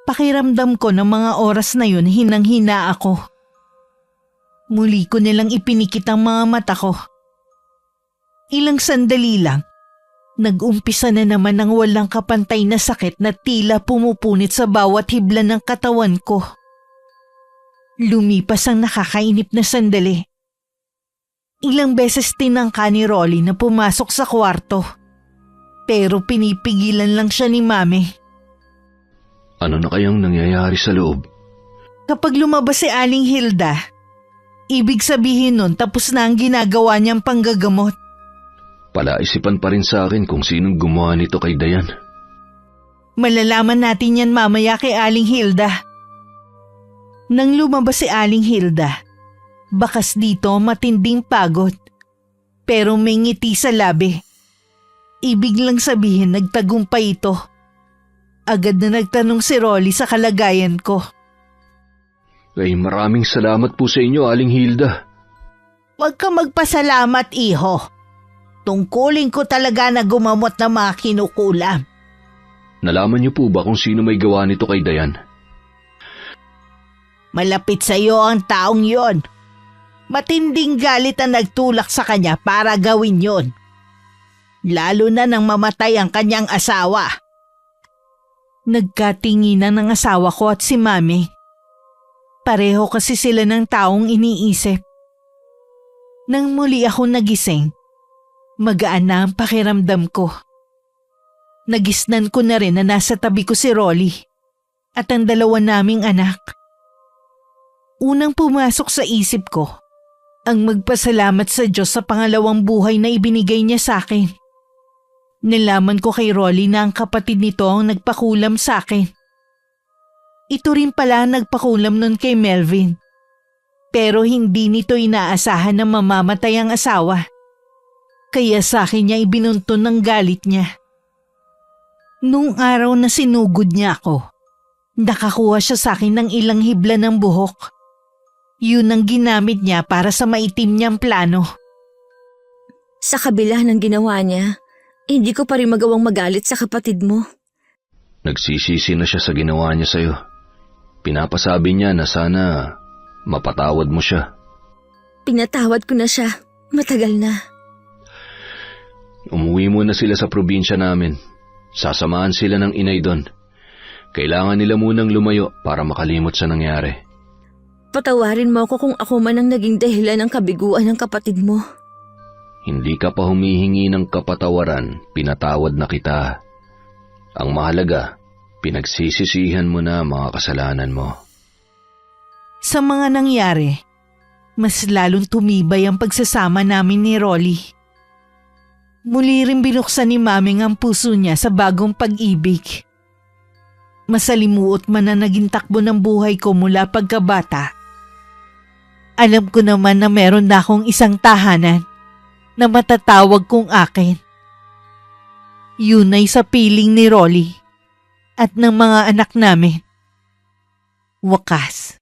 Speaker 3: Pakiramdam ko ng mga oras na yun hinang-hina ako. Muli ko nilang ipinikit ang mga mata ko. Ilang sandali lang, nag-umpisa na naman ang walang kapantay na sakit na tila pumupunit sa bawat hibla ng katawan ko. Lumipas ang nakakainip na sandali. Ilang beses tinangka ni Rolly na pumasok sa kwarto. Pero pinipigilan lang siya ni Mami.
Speaker 1: Ano na kayang nangyayari sa loob?
Speaker 3: Kapag lumabas si Aling Hilda, ibig sabihin nun tapos na ang ginagawa niyang panggagamot.
Speaker 1: Palaisipan pa rin sa akin kung sinong gumawa nito kay Dayan.
Speaker 3: Malalaman natin yan mamaya kay Aling Hilda. Nang lumabas si Aling Hilda, bakas dito matinding pagod. Pero may ngiti sa labi. Ibig lang sabihin nagtagumpay ito. Agad na nagtanong si Rolly sa kalagayan ko.
Speaker 1: Ay, maraming salamat po sa inyo, Aling Hilda.
Speaker 3: Huwag ka magpasalamat, iho. Tungkulin ko talaga na gumamot ng mga kinukulam.
Speaker 1: Nalaman niyo po ba kung sino may gawa nito kay Dayan?
Speaker 3: Malapit sa iyo ang taong yon. Matinding galit ang nagtulak sa kanya para gawin yon. Lalo na nang mamatay ang kanyang asawa. Nagkatinginan ng asawa ko at si Mami. Pareho kasi sila ng taong iniisip. Nang muli ako nagising, magaan na ang pakiramdam ko. Nagisnan ko na rin na nasa tabi ko si Rolly at ang dalawa naming anak. Unang pumasok sa isip ko, ang magpasalamat sa Diyos sa pangalawang buhay na ibinigay niya sa akin. Nalaman ko kay Rolly na ang kapatid nito ang nagpakulam sa akin. Ito rin pala ang nagpakulam nun kay Melvin. Pero hindi nito inaasahan na mamamatay ang asawa. Kaya sa akin niya ibinunton ng galit niya. Nung araw na sinugod niya ako, nakakuha siya sa akin ng ilang hibla ng buhok. Yun ang ginamit niya para sa maitim niyang plano.
Speaker 2: Sa kabila ng ginawa niya, hindi ko pa rin magawang magalit sa kapatid mo.
Speaker 1: Nagsisisi na siya sa ginawa niya sa'yo. Pinapasabi niya na sana mapatawad mo siya.
Speaker 2: Pinatawad ko na siya. Matagal na.
Speaker 1: Umuwi muna sila sa probinsya namin. Sasamahan sila ng inay doon. Kailangan nila munang lumayo para makalimot sa nangyari.
Speaker 2: Patawarin mo ako kung ako man ang naging dahilan ng kabiguan ng kapatid mo.
Speaker 1: Hindi ka pa humihingi ng kapatawaran, pinatawad na kita. Ang mahalaga, pinagsisisihan mo na mga kasalanan mo.
Speaker 3: Sa mga nangyari, mas lalong tumibay ang pagsasama namin ni Rolly. Muli rin binuksan ni Maming ang puso niya sa bagong pag-ibig. Masalimuot man na naging takbo ng buhay ko mula pagkabata. Alam ko naman na meron na akong isang tahanan na matatawag kong akin. Yun ay sa piling ni Rolly at ng mga anak namin. Wakas.